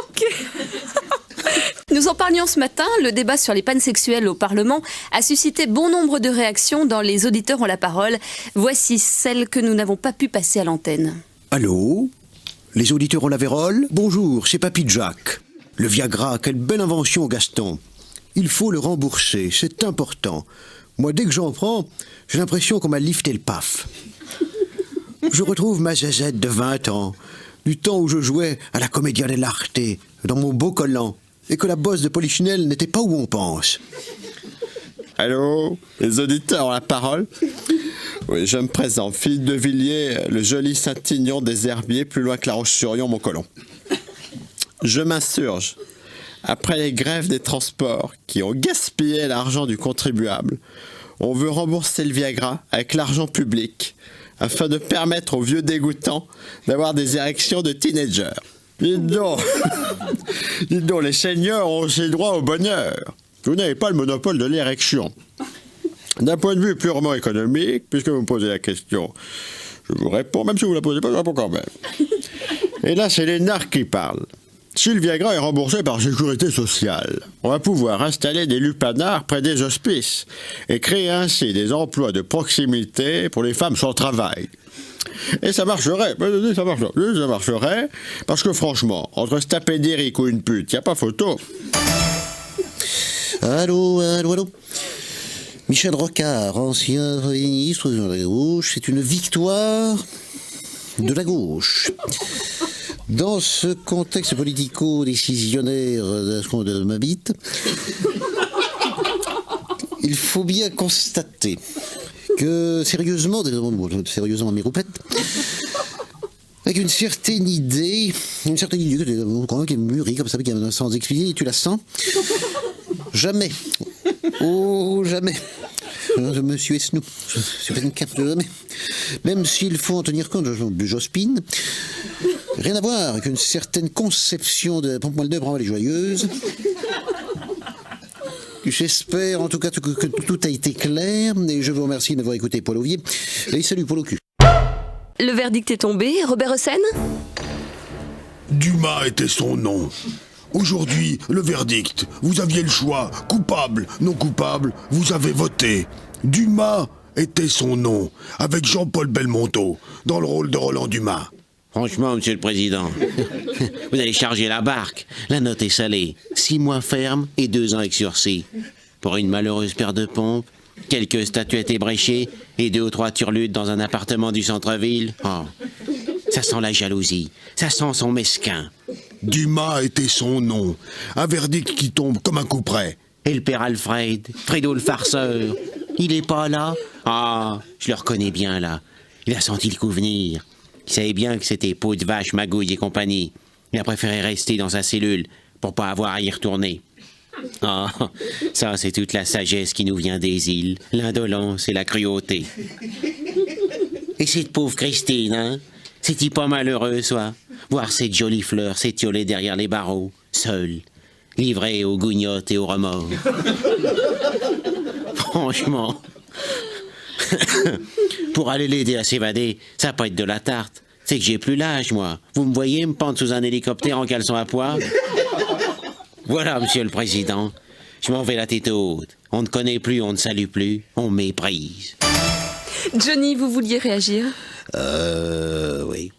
Nous en parlions ce matin, le débat sur les pannes sexuelles au Parlement a suscité bon nombre de réactions dans Les auditeurs ont la parole. Voici celles que nous n'avons pas pu passer à l'antenne. Allô? Les auditeurs ont la vérole? Bonjour, c'est Papy Jack. Le Viagra, quelle belle invention, Gaston. Il faut le rembourser, c'est important. Moi, dès que j'en prends, j'ai l'impression qu'on m'a lifté le paf. Je retrouve ma zazette de 20 ans, du temps où je jouais à la Commedia dell'arte, dans mon beau collant, et que la bosse de Polichinelle n'était pas où on pense. Allô, les auditeurs ont la parole. Oui, je me présente, Philippe de Villiers, le joli Saint-Ignon des Herbiers, plus loin que La Roche-sur-Yon, mon colon. Je m'insurge. Après les grèves des transports qui ont gaspillé l'argent du contribuable, on veut rembourser le Viagra avec l'argent public afin de permettre aux vieux dégoûtants d'avoir des érections de teenagers. Dites donc, les seniors ont aussi droit au bonheur. Vous n'avez pas le monopole de l'érection. D'un point de vue purement économique, puisque vous me posez la question, je vous réponds, même si vous ne la posez pas, je réponds quand même. Et là, c'est les narcs qui parlent. Si le Viagra est remboursé par Sécurité sociale, on va pouvoir installer des lupanards près des hospices et créer ainsi des emplois de proximité pour les femmes sans travail. Et ça marcherait, ça marcherait, parce que franchement, entre se taper d'Éric ou une pute, y a pas photo. Allô. Michel Rocard, ancien ministre de la gauche, c'est une victoire de la gauche. Dans ce contexte politico-décisionnaire de ma bite, il faut bien constater que sérieusement mes roupettes, avec une certaine idée qui est mûrie comme ça, qui a sans expliquer, tu la sens? Jamais. Oh, jamais. Monsieur Esnou, je pas une carte de jamais. Même s'il faut en tenir compte de Jospin, rien à voir avec une certaine conception de Pompe-moi le deux, prends-moi les joyeuses. J'espère en tout cas que tout a été clair et je vous remercie d'avoir écouté Paul Ovier. Et salut Paul au cul. Le verdict est tombé, Robert Hossein? Dumas était son nom. Aujourd'hui, le verdict. Vous aviez le choix. Coupable, non coupable, vous avez voté. Dumas était son nom, avec Jean-Paul Belmondo, dans le rôle de Roland Dumas. Franchement, monsieur le président, vous allez charger la barque. La note est salée. 6 mois ferme et 2 ans avec sursis. Pour une malheureuse paire de pompes, quelques statuettes ébréchées et 2 ou 3 turlutes dans un appartement du centre-ville. Oh, ça sent la jalousie. Ça sent son mesquin. Dumas était son nom. Un verdict qui tombe comme un coup près. Et le père Alfred, Fredo le farceur, il est pas là? Ah, je le reconnais bien là. Il a senti le coup venir. Il savait bien que c'était peau de vache, magouille et compagnie. Il a préféré rester dans sa cellule pour pas avoir à y retourner. Ah, ça c'est toute la sagesse qui nous vient des îles, l'indolence et la cruauté. Et cette pauvre Christine, hein? C'est-il pas malheureux, soit? Voir cette jolie fleur s'étioler derrière les barreaux, seule, livrée aux gougnottes et aux remords. Franchement, pour aller l'aider à s'évader, ça va pas être de la tarte. C'est que j'ai plus l'âge, moi. Vous me voyez me pendre sous un hélicoptère en caleçon à pois? Voilà, monsieur le président. Je m'en vais la tête haute. On ne connaît plus, on ne salue plus, on méprise. Johnny, vous vouliez réagir? Oui.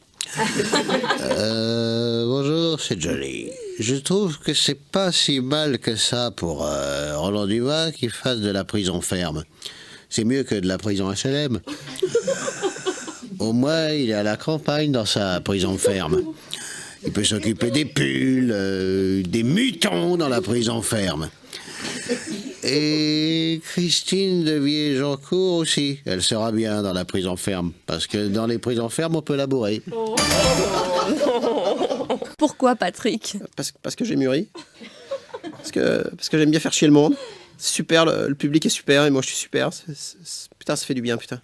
Bonjour, c'est Johnny. Je trouve que c'est pas si mal que ça pour Roland Dumas qui fasse de la prison ferme. C'est mieux que de la prison HLM. Au moins, il est à la campagne dans sa prison ferme. Il peut s'occuper des pulls, des mutons dans la prison ferme. Et Christine de Villers-Jancourt aussi. Elle sera bien dans la prison ferme. Parce que dans les prisons fermes, on peut labourer. Pourquoi, Patrick? Parce que j'ai mûri. Parce que j'aime bien faire chier le monde. C'est super, le public est super et moi je suis super. Putain, ça fait du bien, putain.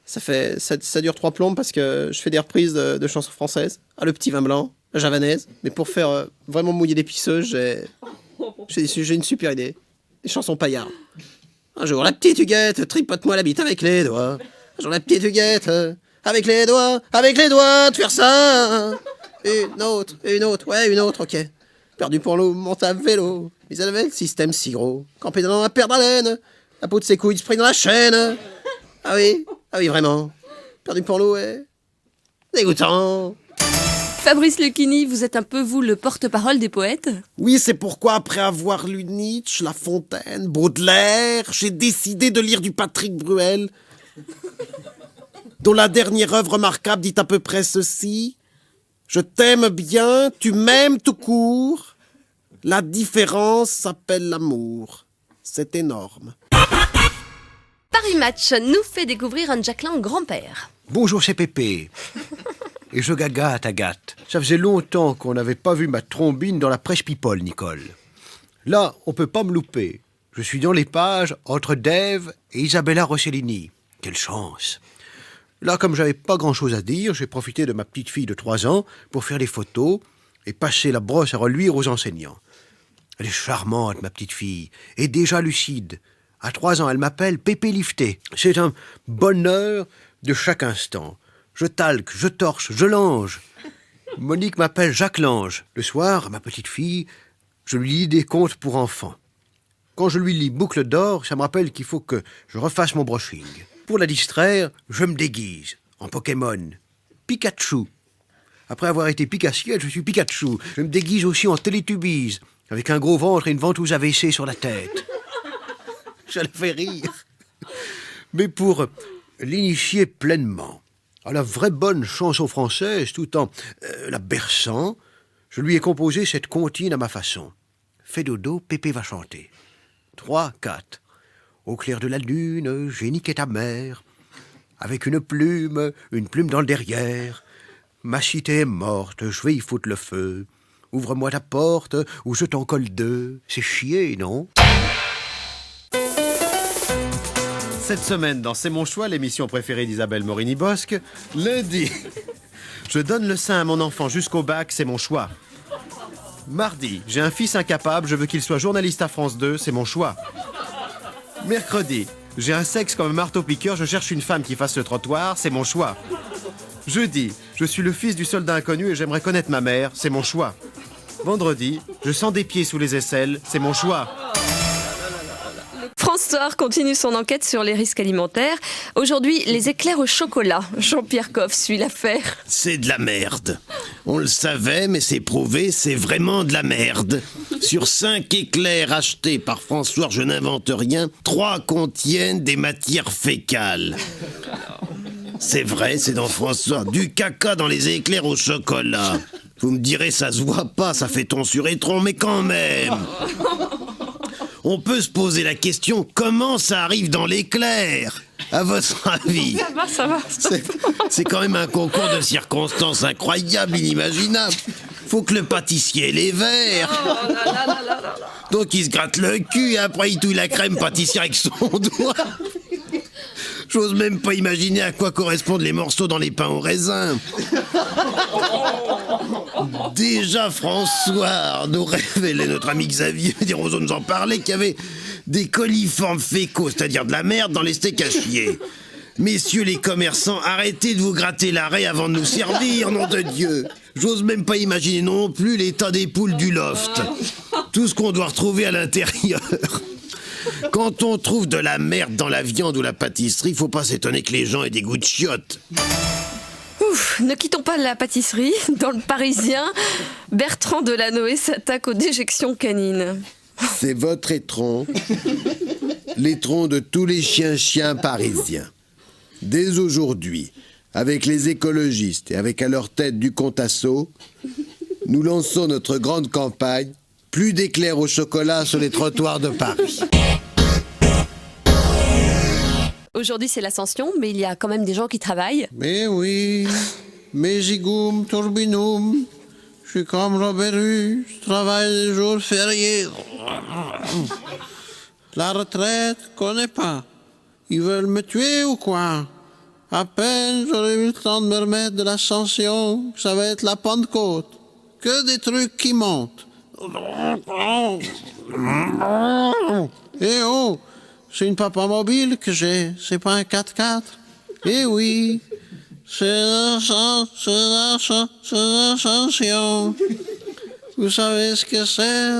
Ça dure 3 plombes parce que je fais des reprises de chansons françaises. Ah, le petit vin blanc, la javanaise. Mais pour faire vraiment mouiller des pisseuses, j'ai une super idée. Des chansons paillardes. Un jour, la petite Huguette, tripote-moi la bite avec les doigts. Un jour, la petite Huguette, avec les doigts, de faire ça. Une autre, ouais, une autre, ok. Perdu pour l'eau, monte à vélo. Ils avaient le système si gros. Campé dans la paire d'haleine. La peau de ses couilles se prit dans la chaîne. Ah oui, vraiment. Perdu pour l'eau, ouais. Dégoûtant. Fabrice Lucchini, vous êtes un peu, vous, le porte-parole des poètes? Oui, c'est pourquoi, après avoir lu Nietzsche, La Fontaine, Baudelaire, j'ai décidé de lire du Patrick Bruel, dont la dernière œuvre remarquable dit à peu près ceci. Je t'aime bien, tu m'aimes tout court. La différence s'appelle l'amour. C'est énorme. Paris Match nous fait découvrir un Jack Lang grand-père. Bonjour, c'est Pépé. Et je gagate, Agathe. Ça faisait longtemps qu'on n'avait pas vu ma trombine dans la presse People, Nicole. Là, on peut pas me louper. Je suis dans les pages entre Dave et Isabella Rossellini. Quelle chance! Là, comme j'avais pas grand-chose à dire, j'ai profité de ma petite fille de 3 ans pour faire les photos et passer la brosse à reluire aux enseignants. Elle est charmante, ma petite fille, et déjà lucide. À 3 ans, elle m'appelle Pépé Lifté. C'est un bonheur de chaque instant. Je talque, je torche, je lange. Monique m'appelle Jacques Lange. Le soir, ma petite fille, je lui lis des contes pour enfants. Quand je lui lis Boucle d'or, ça me rappelle qu'il faut que je refasse mon brushing. Pour la distraire, je me déguise en Pokémon. Pikachu. Après avoir été Picassiette, je suis Pikachu. Je me déguise aussi en Télétubbies, avec un gros ventre et une ventouse AVC sur la tête. Ça le fait rire. Mais pour l'initier pleinement à la vraie bonne chanson française, tout en la berçant, je lui ai composé cette comptine à ma façon. Fais dodo, Pépé va chanter. 3, 4. Au clair de la lune, j'ai niqué ta mère. Avec une plume dans le derrière. Ma cité est morte, je vais y foutre le feu. Ouvre-moi ta porte, ou je t'en colle 2. C'est chier, non? Cette semaine, dans C'est mon choix, l'émission préférée d'Isabelle Morini-Bosque, lundi, je donne le sein à mon enfant jusqu'au bac, c'est mon choix. Mardi, j'ai un fils incapable, je veux qu'il soit journaliste à France 2, c'est mon choix. Mercredi, j'ai un sexe comme un marteau-piqueur, je cherche une femme qui fasse le trottoir, c'est mon choix. Jeudi, je suis le fils du soldat inconnu et j'aimerais connaître ma mère, c'est mon choix. Vendredi, je sens des pieds sous les aisselles, c'est mon choix. France Soir continue son enquête sur les risques alimentaires. Aujourd'hui, les éclairs au chocolat. Jean-Pierre Coff suit l'affaire. C'est de la merde. On le savait, mais c'est prouvé, c'est vraiment de la merde. Sur 5 éclairs achetés par François, je n'invente rien, 3 contiennent des matières fécales. C'est vrai, c'est dans François. Du caca dans les éclairs au chocolat. Vous me direz, ça se voit pas, ça fait ton sur étron, mais quand même. On peut se poser la question, comment ça arrive dans l'éclair? À votre avis? Ça va. C'est quand même un concours de circonstances incroyable, inimaginable. Faut que le pâtissier ait les verres. Donc il se gratte le cul et après il touille la crème pâtissière avec son doigt. J'ose même pas imaginer à quoi correspondent les morceaux dans les pains au raisin. Déjà François nous révélait, notre ami Xavier Desroseaux nous en parlait, qu'il y avait des coliformes fécaux, c'est-à-dire de la merde, dans les steaks à chier. Messieurs les commerçants, arrêtez de vous gratter l'arrêt avant de nous servir, nom de Dieu. J'ose même pas imaginer non plus l'état des poules du loft. tout ce qu'on doit retrouver à l'intérieur. Quand on trouve de la merde dans la viande ou la pâtisserie, faut pas s'étonner que les gens aient des goûts de chiottes. Ouf, ne quittons pas la pâtisserie. Dans le Parisien, Bertrand Delanoë s'attaque aux déjections canines. C'est votre étron. L'étron de tous les chiens parisiens. Dès aujourd'hui, avec les écologistes et avec à leur tête du Contasso, nous lançons notre grande campagne « Plus d'éclairs au chocolat sur les trottoirs de Paris ». Aujourd'hui, c'est l'Ascension, mais il y a quand même des gens qui travaillent. Mais oui, Mesigum Turbinum, je suis comme Robert Hue, je travaille les jours fériés. La retraite, connais pas. Ils veulent me tuer ou quoi? À peine j'aurais eu le temps de me remettre de l'Ascension, ça va être la Pentecôte. Que des trucs qui montent. Eh oh, c'est une papa mobile que j'ai, c'est pas un 4x4. Eh oui, c'est l'Ascension. Vous savez ce que c'est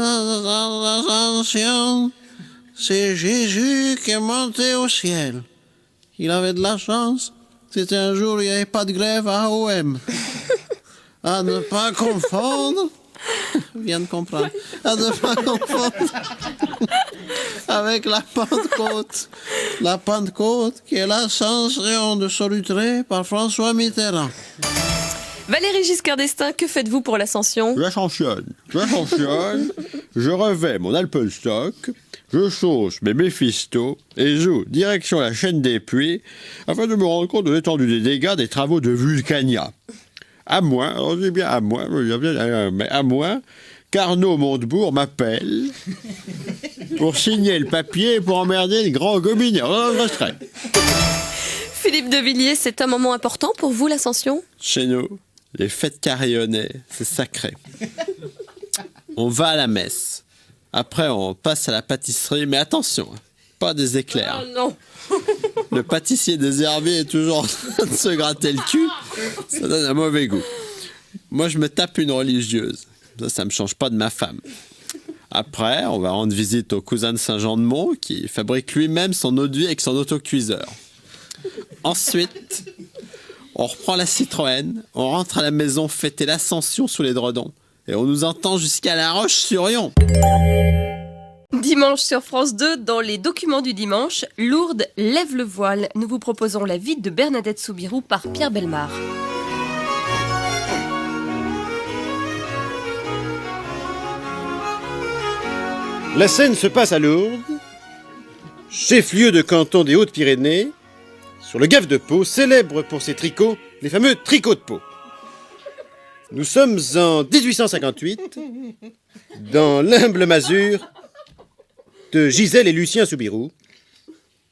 l'Ascension? C'est Jésus qui est monté au ciel. Il avait de la chance. C'était un jour où il n'y avait pas de grève à OM. À ne pas confondre. Je viens de comprendre. À ne pas confondre avec la Pentecôte. La Pentecôte qui est l'ascension de Solutré par François Mitterrand. Valéry Giscard d'Estaing, que faites-vous pour l'Ascension? J'ascensionne, je revais mon Alpenstock, je chausse mes Méphisto et joue direction la chaîne des puits afin de me rendre compte de l'étendue des dégâts des travaux de Vulcania. À moins, alors je dis bien à moins, mais à moins qu'Arnaud Montebourg m'appelle pour signer le papier pour emmerder le grand gomineur. Non, je resterai. Philippe de Villiers, c'est un moment important pour vous, l'Ascension? Chez nous, les fêtes carillonnées, c'est sacré. On va à la messe. Après, on passe à la pâtisserie. Mais attention, pas des éclairs. Oh non. Le pâtissier désherbier est toujours en train de se gratter le cul. Ça donne un mauvais goût. Moi, je me tape une religieuse. Ça me change pas de ma femme. Après, on va rendre visite au cousin de Saint-Jean-de-Mont qui fabrique lui-même son eau de vie avec son autocuiseur. Ensuite, on reprend la Citroën, on rentre à la maison fêter l'Ascension sous les dredons et on nous entend jusqu'à La Roche-sur-Yon. Dimanche sur France 2, dans les documents du dimanche, Lourdes lève le voile. Nous vous proposons la vie de Bernadette Soubirous par Pierre Bellemare. La scène se passe à Lourdes, chef-lieu de canton des Hautes-Pyrénées, sur le Gave de Pau, célèbre pour ses tricots, les fameux tricots de Pau. Nous sommes en 1858, dans l'humble masure de Gisèle et Lucien Soubirous,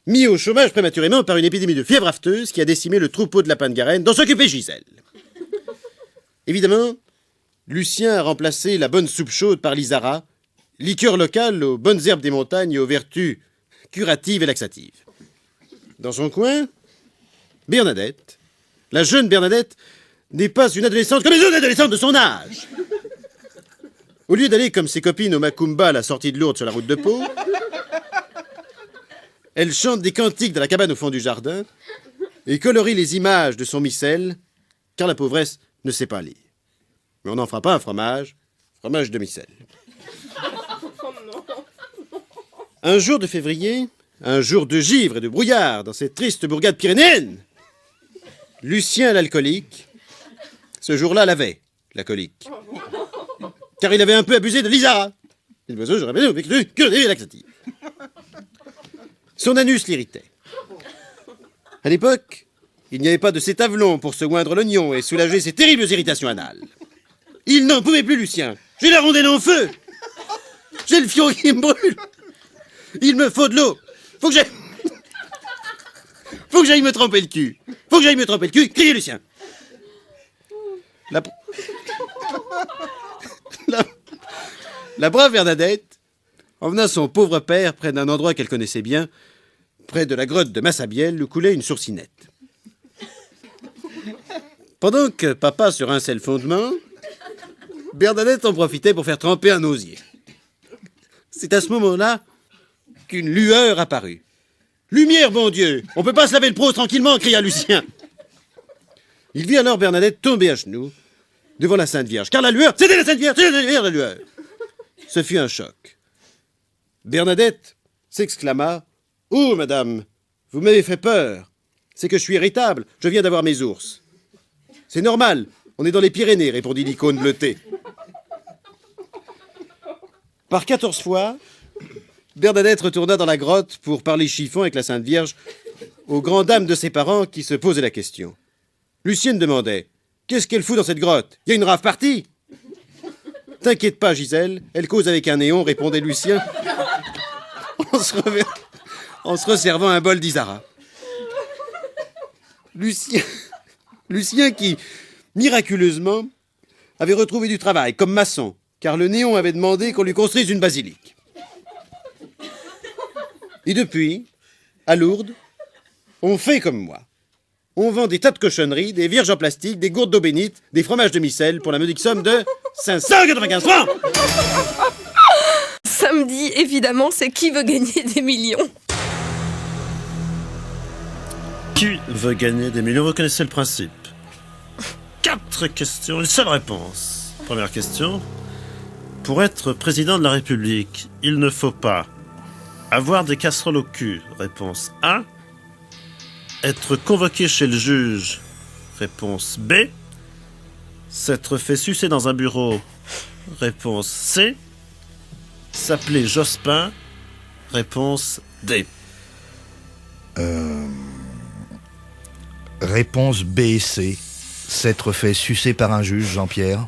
mis au chômage prématurément par une épidémie de fièvre afteuse qui a décimé le troupeau de lapins de Garenne, dont s'occupait Gisèle. Évidemment, Lucien a remplacé la bonne soupe chaude par l'Isara, liqueur locale aux bonnes herbes des montagnes et aux vertus curatives et laxatives. Dans son coin, Bernadette, la jeune Bernadette, n'est pas une adolescente comme les autres adolescentes de son âge. Au lieu d'aller comme ses copines au Macumba à la sortie de Lourdes sur la route de Pau, elle chante des cantiques dans la cabane au fond du jardin et colorie les images de son missel, car la pauvresse ne sait pas lire. Mais on n'en fera pas un fromage de missel. Un jour de février, un jour de givre et de brouillard dans cette triste bourgade pyrénéenne, Lucien l'alcoolique, ce jour-là l'avait, la colique. Car il avait un peu abusé de l'Isara. Son anus l'irritait. À l'époque, il n'y avait pas de cétavelon pour se oindre l'oignon et soulager ses terribles irritations anales. Il n'en pouvait plus, Lucien. J'ai la rondelle en feu. J'ai le fion qui me brûle. Il me faut de l'eau. Faut que j'aille me tremper le cul. Criez, Lucien. La brave Bernadette emmena son pauvre père près d'un endroit qu'elle connaissait bien, près de la grotte de Massabielle, où coulait une sourcinette. Pendant que papa se rinçait le fondement, Bernadette en profitait pour faire tremper un osier. C'est à ce moment-là qu'une lueur apparut. Lumière, bon Dieu! On peut pas se laver le pro tranquillement, cria Lucien. Il vit alors Bernadette tomber à genoux devant la Sainte Vierge. Car la lueur, c'était la Sainte Vierge, c'était la Sainte Vierge, la lueur. Ce fut un choc. Bernadette s'exclama: « Oh, madame, vous m'avez fait peur. C'est que je suis irritable, je viens d'avoir mes ours. »« C'est normal, on est dans les Pyrénées, » répondit l'icône bleutée. Par 14 fois, Bernadette retourna dans la grotte pour parler chiffon avec la Sainte Vierge aux grandes dames de ses parents qui se posaient la question. Lucienne demandait: « Qu'est-ce qu'elle fout dans cette grotte? Il y a une rave partie !»« T'inquiète pas, Gisèle, elle cause avec un néon, » répondait Lucien, en se resservant un bol d'Isara. Lucien qui, miraculeusement, avait retrouvé du travail comme maçon, car le néon avait demandé qu'on lui construise une basilique. Et depuis, à Lourdes, on fait comme moi. On vend des tas de cochonneries, des vierges en plastique, des gourdes d'eau bénite, des fromages demi-sel pour la modique somme de 595 francs. Samedi, évidemment, c'est qui veut gagner des millions. Qui veut gagner des millions? Vous connaissez le principe. 4 questions, une seule réponse. Première question. Pour être président de la République, il ne faut pas avoir des casseroles au cul. Réponse A. Être convoqué chez le juge. Réponse B. S'être fait sucer dans un bureau. Réponse C. S'appeler Jospin. Réponse D. Réponse B et C. S'être fait sucer par un juge, Jean-Pierre.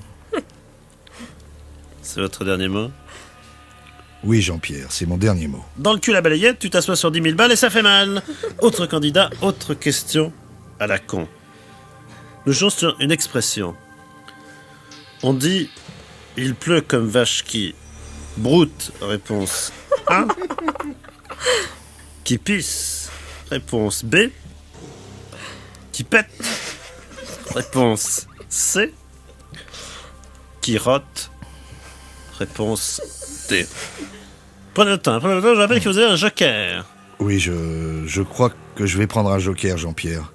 C'est votre dernier mot? Oui, Jean-Pierre, c'est mon dernier mot. Dans le cul la balayette, tu t'assois sur 10 000 balles et ça fait mal. Autre candidat, autre question à la con. Nous jouons sur une expression. On dit « il pleut comme vache qui broute », réponse A. Qui pisse, réponse B. Qui pète, réponse C. Qui rote, réponse D. Prenez le temps, je rappelle que vous avez un joker. Oui, je crois que je vais prendre un joker, Jean-Pierre.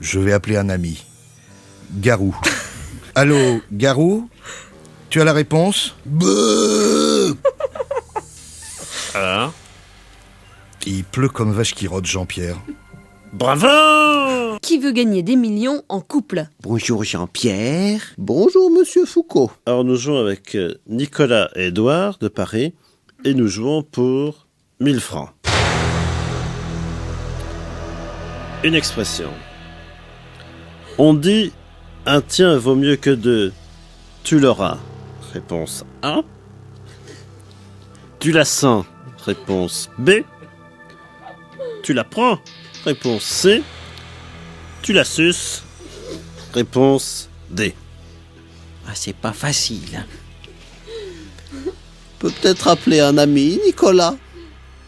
Je vais appeler un ami. Garou. Allô, Garou? Tu as la réponse? Alors? Il pleut comme vache qui rote, Jean-Pierre. Bravo! Qui veut gagner des millions en couple? Bonjour Jean-Pierre. Bonjour Monsieur Foucault. Alors nous jouons avec Nicolas et Édouard de Paris et nous jouons pour 1000 francs. Une expression. On dit un tien vaut mieux que deux. Tu l'auras. Réponse A. Tu la sens. Réponse B. Tu la prends. Réponse C. Tu la suces. Réponse D. Ah, c'est pas facile. Hein. Peut-être appeler un ami, Nicolas.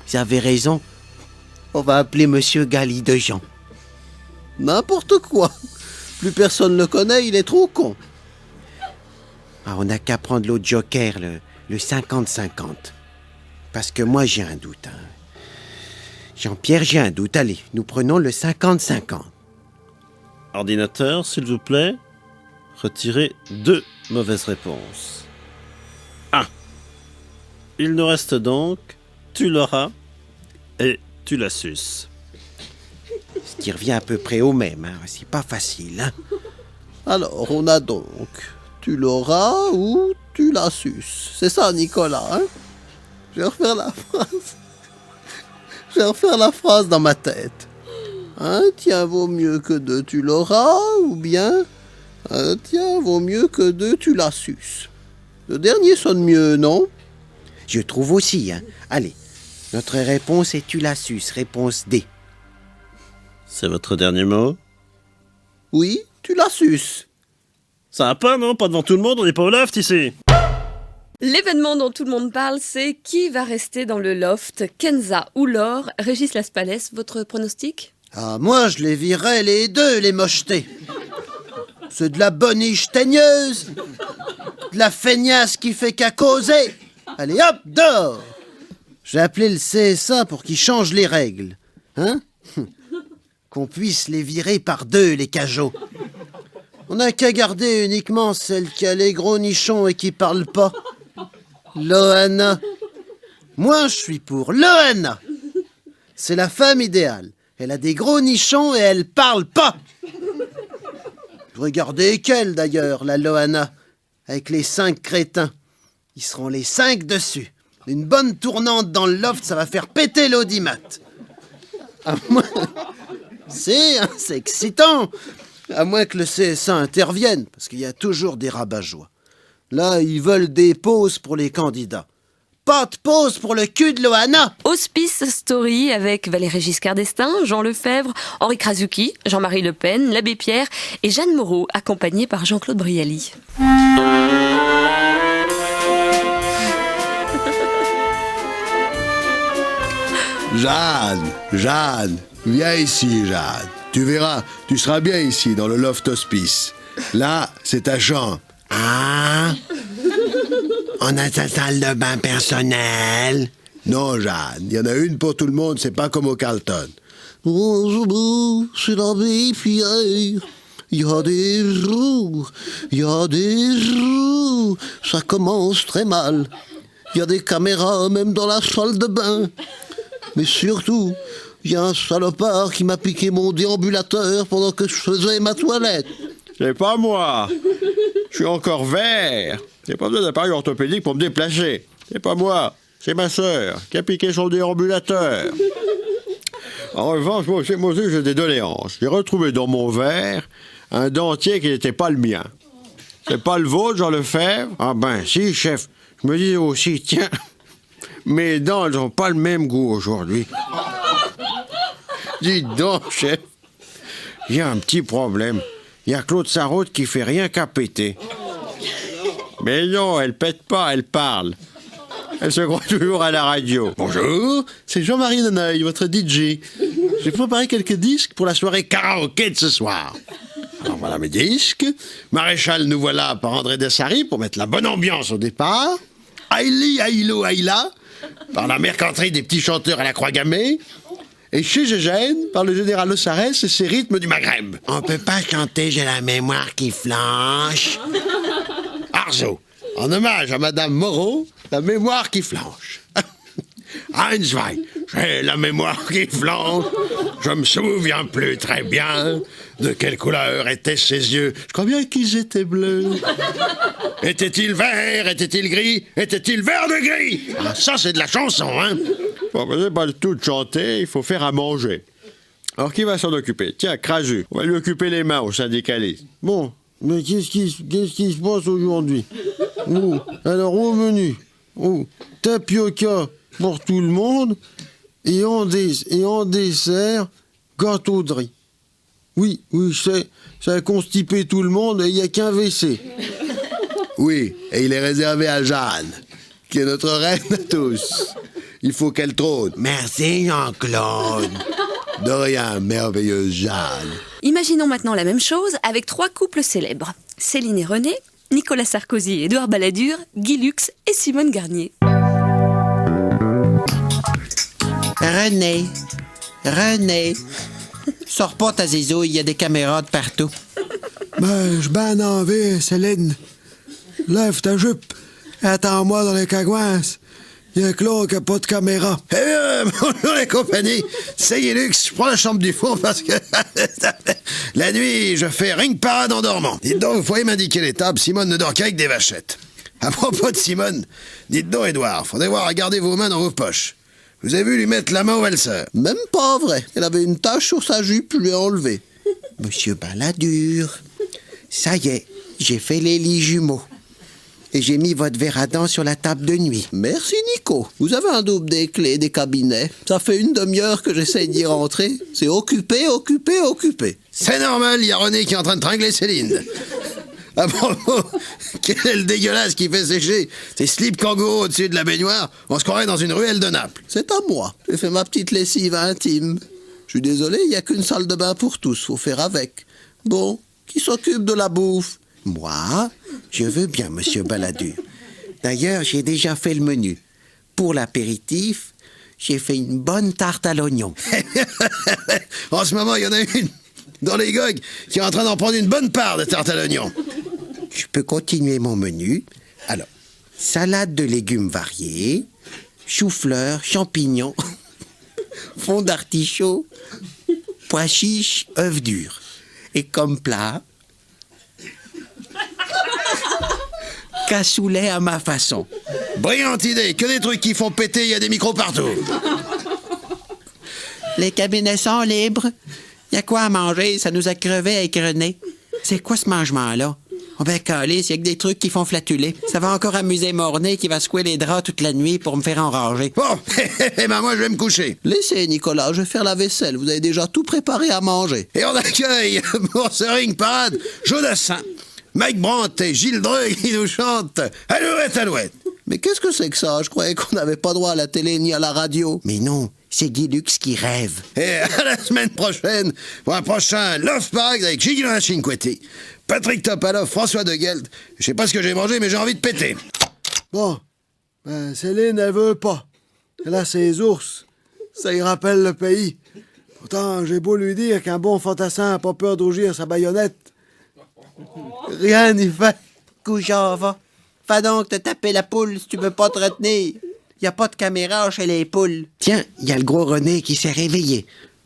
Vous avez raison. On va appeler Monsieur Gali de Jean. N'importe quoi. Plus personne le connaît, il est trop con. Ah, on n'a qu'à prendre l'autre joker, le 50-50. Parce que moi, j'ai un doute. Hein. Jean-Pierre, j'ai un doute. Allez, nous prenons le 50-50. Ordinateur, s'il vous plaît, retirez 2 mauvaises réponses. 1. Il nous reste donc tu l'auras et tu la suces. Ce qui revient à peu près au même. Hein. C'est pas facile. Hein. Alors, on a donc tu l'auras ou tu la suces. C'est ça, Nicolas. Hein? Je vais refaire la phrase. Je vais refaire la phrase dans ma tête. Un tien vaut mieux que deux, tu l'auras, ou bien un tien vaut mieux que deux, tu la suces. Le dernier sonne mieux, non? Je trouve aussi. Hein. Allez, notre réponse est tu la suces. Réponse D. C'est votre dernier mot? Oui, tu la suces. Ça va pas, non? Pas devant tout le monde, on n'est pas au loft ici. L'événement dont tout le monde parle, c'est qui va rester dans le loft, Kenza ou Laure? Régis Laspalès, votre pronostic? Ah, moi, je les virais les deux, les mochetés. C'est de la boniche teigneuse, de la feignasse qui fait qu'à causer. Allez hop, dehors! J'ai appelé le CSA pour qu'ils changent les règles. Hein? Qu'on puisse les virer par deux, les cajots. On n'a qu'à garder uniquement celle qui a les gros nichons et qui parle pas. Loana. Moi, je suis pour Loana. C'est la femme idéale. Elle a des gros nichons et elle parle pas. Regardez qu'elle, d'ailleurs, la Loana, avec les 5 crétins. Ils seront les 5 dessus. Une bonne tournante dans le loft, ça va faire péter l'audimat. C'est excitant. À moins que le CSA intervienne, parce qu'il y a toujours des rabat-joie. Là, ils veulent des pauses pour les candidats. Pas de pause pour le cul de Loana. Hospice Story avec Valéry Giscard d'Estaing, Jean Lefebvre, Henri Krasuki, Jean-Marie Le Pen, l'abbé Pierre et Jeanne Moreau, accompagnée par Jean-Claude Brialy. Jeanne, viens ici, Jeanne. Tu verras, tu seras bien ici, dans le loft hospice. Là, c'est ta chambre. Ah, on a sa salle de bain personnelle. Non, Jeanne, il y en a une pour tout le monde, c'est pas comme au Carlton. Bonjour, c'est l'abbé Pierre. Il y a des jours, ça commence très mal. Il y a des caméras même dans la salle de bain. Mais surtout, il y a un salopard qui m'a piqué mon déambulateur pendant que je faisais ma toilette. C'est pas moi. Je suis encore vert. J'ai pas besoin d'appareil orthopédique pour me déplacer. C'est pas moi. C'est ma sœur qui a piqué son déambulateur. En revanche, moi aussi, j'ai des doléances. J'ai retrouvé dans mon verre un dentier qui n'était pas le mien. C'est pas le vôtre, Jean Lefebvre? Ah ben si, chef. Je me disais aussi, tiens, mes dents, elles n'ont pas le même goût aujourd'hui. Dites donc, chef, il y a un petit problème. Il y a Claude Sarraute qui fait rien qu'à péter. Mais non, elle pète pas, elle parle. Elle se croit toujours à la radio. Bonjour, c'est Jean-Marie Naneuil, votre DJ. J'ai préparé quelques disques pour la soirée karaoké de ce soir. Alors voilà mes disques. Maréchal, nous voilà par André Dessary pour mettre la bonne ambiance au départ. Aïli, Aïlo, Aïla par la mercanterie des petits chanteurs à la croix gammée. Et chez Gégène par le général Ossarès et ses rythmes du Maghreb. On peut pas chanter J'ai la mémoire qui flanche. Arzo, en hommage à Madame Moreau, la mémoire qui flanche. Heinzweig, j'ai la mémoire qui flanche. Je me souviens plus très bien de quelle couleur étaient ses yeux. Je crois bien qu'ils étaient bleus. Était-il vert? Était-il gris? Était-il vert de gris? Ah, ça, c'est de la chanson, hein? Bon, ben, c'est pas le tout de chanter, il faut faire à manger. Alors, qui va s'en occuper? Tiens, Crasu, on va lui occuper les mains au syndicaliste. Bon, mais qu'est-ce qui se passe aujourd'hui? Alors, au menu, tapioca pour tout le monde et en dessert, gâteau de riz. Oui, je sais, ça a constipé tout le monde et il n'y a qu'un WC. Oui, et il est réservé à Jeanne, qui est notre reine à tous. Il faut qu'elle trône. Merci, Jean-Claude. De rien, merveilleuse Jeanne. Imaginons maintenant la même chose avec 3 couples célèbres. Céline et René, Nicolas Sarkozy et Édouard Balladur, Guy Lux et Simone Garnier. René, sors pas ta zizouille, il y a des caméras de partout. Ben, je banne envie, Céline. Lève ta jupe, attends-moi dans les cagouasses. Il y a Claude qui a pas de caméra. Eh bien, bonjour les compagnies. C'est Guy Lux, je prends la chambre du fond parce que la nuit, je fais ring parade en dormant. Dites donc, vous pourriez m'indiquer les tables, Simone ne dort qu'avec des vachettes. À propos de Simone, dites donc, Édouard, faudrait voir à garder vos mains dans vos poches. Vous avez vu lui mettre la main au valseur? Même pas vrai. Elle avait une tache sur sa jupe, je lui ai enlevé. Monsieur Balladur, ça y est, j'ai fait les lits jumeaux. Et j'ai mis votre verre à dents sur la table de nuit. Merci, Nico. Vous avez un double des clés des cabinets. Ça fait une demi-heure que j'essaye d'y rentrer. C'est occupé. C'est normal, il y a René qui est en train de tringler Céline. À propos, quel est le dégueulasse qui fait sécher ces slips kangourous au-dessus de la baignoire? On se croirait dans une ruelle de Naples. C'est à moi. J'ai fait ma petite lessive intime. Je suis désolé, il n'y a qu'une salle de bain pour tous. Faut faire avec. Bon, qui s'occupe de la bouffe? Moi, je veux bien, monsieur Balladur. D'ailleurs, j'ai déjà fait le menu. pour l'apéritif, j'ai fait une bonne tarte à l'oignon. En ce moment, il y en a une dans les gogues qui est en train d'en prendre une bonne part de tarte à l'oignon. Je peux continuer mon menu. Alors, salade de légumes variés, chou-fleur, champignons, fond d'artichaut, pois chiches, œufs durs. Et comme plat, cassoulet à ma façon. Brillante idée, que des trucs qui font péter, il y a des micros partout. Les cabinets sont libres. Y a quoi à manger? Ça nous a crevé avec René. C'est quoi ce mangement-là? Oh ben, calice, y a que des trucs qui font flatuler. Ça va encore amuser Mornay qui va secouer les draps toute la nuit pour me faire enrager. Bon, ben moi je vais me coucher. Laissez, Nicolas, je vais faire la vaisselle. Vous avez déjà tout préparé à manger. Et on accueille pour ce ring parade Jodassin, Mike Brandt et Gilles Dreux qui nous chantent Alouette, Alouette. Mais qu'est-ce que c'est que ça? Je croyais qu'on n'avait pas droit à la télé ni à la radio. Mais non, c'est Guy Lux qui rêve. Et à la semaine prochaine pour un prochain Love Parade avec Gigino Cinquetti, Patrick Topalov, François de Gueldre. Je sais pas ce que j'ai mangé, mais j'ai envie de péter. Bon, ben Céline, elle veut pas. Elle a ses ours. Ça y rappelle le pays. Pourtant, j'ai beau lui dire qu'un bon fantassin n'a pas peur d'ougir sa baïonnette. Rien n'y fait. Couchard, va donc te taper la poule si tu veux pas te retenir. Y a pas de caméra chez les poules. Tiens, y a le gros René qui s'est réveillé.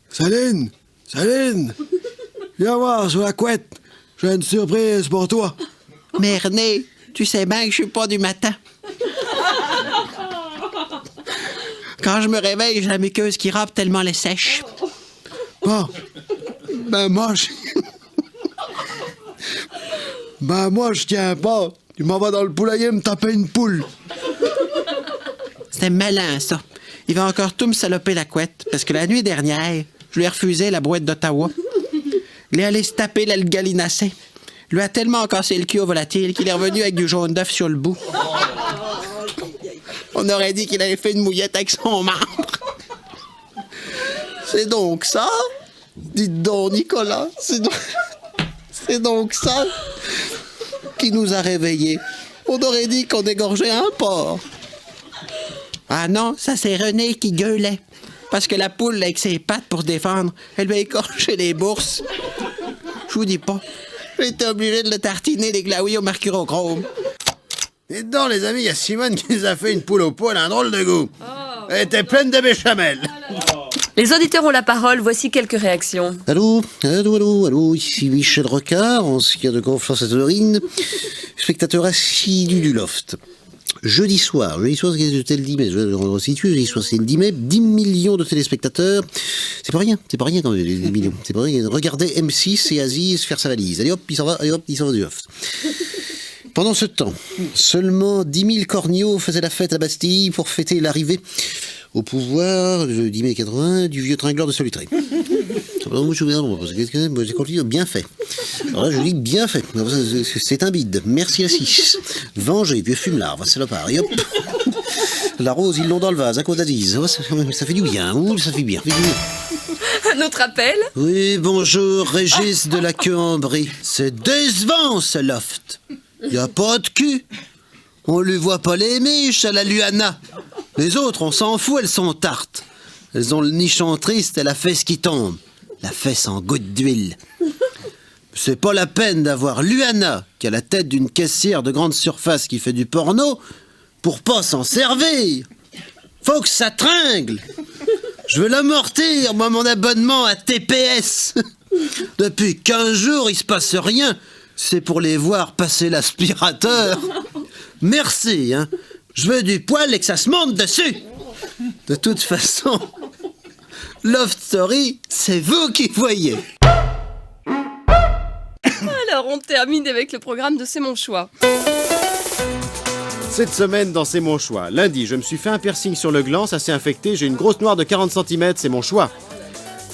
Céline, viens voir sur la couette. J'ai une surprise pour toi. Mais René, tu sais bien que je suis pas du matin. Quand je me réveille, j'ai la muqueuse qui râpe tellement elle est sèche. Bon, ben moi, je tiens pas. Tu m'en vas dans le poulailler me taper une poule. C'était malin, ça. Il va encore tout me saloper la couette, parce que la nuit dernière, je lui ai refusé la boîte d'Ottawa. Il est allé se taper l'aile galinacée. Lui a tellement cassé le cul au volatile qu'il est revenu avec du jaune d'œuf sur le bout. On aurait dit qu'il avait fait une mouillette avec son membre. C'est donc ça? Dites donc, Nicolas, c'est donc ça qui nous a réveillés. On aurait dit qu'on égorgeait un porc. Ah non, ça c'est René qui gueulait. Parce que la poule, avec ses pattes pour se défendre, elle lui a écorché les bourses. Je vous dis pas, j'ai été obligé de le tartiner des glaouis au mercurochrome. Et dedans, les amis, il y a Simone qui nous a fait une poule au pot, elle a un drôle de goût. Elle était pleine de béchamel. Les auditeurs ont la parole, voici quelques réactions. Allô, ici Michel Rocard, ancien de Confiance à Honorine, spectateur assidu du Loft. Jeudi soir, c'était le 10 mai, je resitue, jeudi soir c'est le 10 mai, 10 millions de téléspectateurs, c'est pas rien quand même, 10 millions, c'est pas rien. Regardez M6 et Aziz faire sa valise, allez hop, il s'en va du Loft. Pendant ce temps, seulement 10 000 corneaux faisaient la fête à la Bastille pour fêter l'arrivée au pouvoir, le 10 mai 80, du vieux tringleur de Solutré. J'ai continué, bien fait. Alors là, je dis bien fait. C'est un bide. Merci la 6. Vengez, vieux fume-larve, salopard. Et hop. La rose, ils l'ont dans le vase, à cause d'Aziz. Oh, ça fait du bien. Ouh, ça fait bien. Un autre appel? Oui, bonjour, Régis de la Queue-en-Brie. C'est décevant, ce Loft. Y a pas de cul. On lui voit pas les miches à la Luana. Les autres, on s'en fout, elles sont tartes. Elles ont le nichon triste et la fesse qui tombe. La fesse en goutte d'huile. C'est pas la peine d'avoir Luana, qui a la tête d'une caissière de grande surface qui fait du porno, pour pas s'en servir. Faut que ça tringle. Je veux l'amortir, moi, mon abonnement à TPS. Depuis 15 jours, il se passe rien. C'est pour les voir passer l'aspirateur. Merci, hein. Je veux du poil et que ça se monte dessus. De toute façon, Love Story, c'est vous qui voyez. Alors, on termine avec le programme de C'est mon choix. Cette semaine dans C'est mon choix. Lundi, je me suis fait un piercing sur le gland, ça s'est infecté, j'ai une grosse noire de 40 cm, c'est mon choix.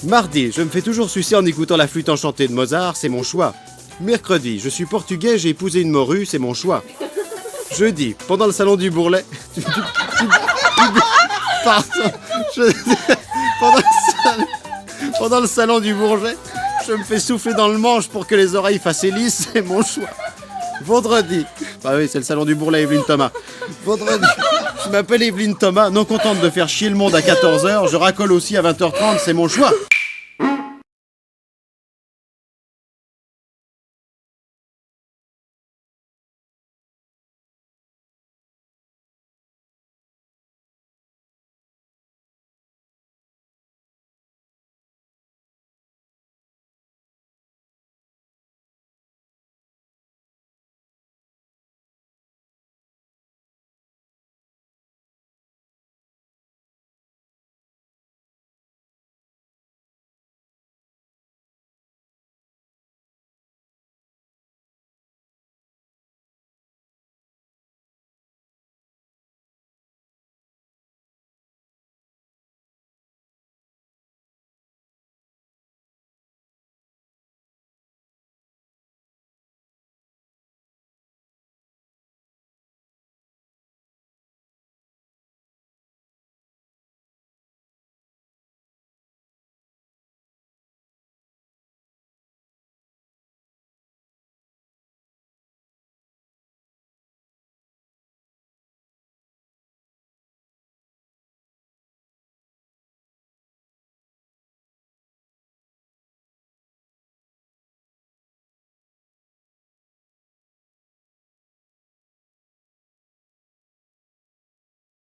Mardi, je me fais toujours sucer en écoutant la flûte enchantée de Mozart, c'est mon choix. Mercredi, je suis portugais, j'ai épousé une morue, c'est mon choix. Jeudi, pendant le salon du Bourlet... Pendant le salon du Bourget, je me fais souffler dans le manche pour que les oreilles fassent hélice, c'est mon choix. Vendredi, bah oui, c'est le salon du Bourlet, Evelyne Thomas. Vendredi, Je m'appelle Evelyne Thomas, non contente de faire chier le monde à 14h, je racole aussi à 20h30, c'est mon choix.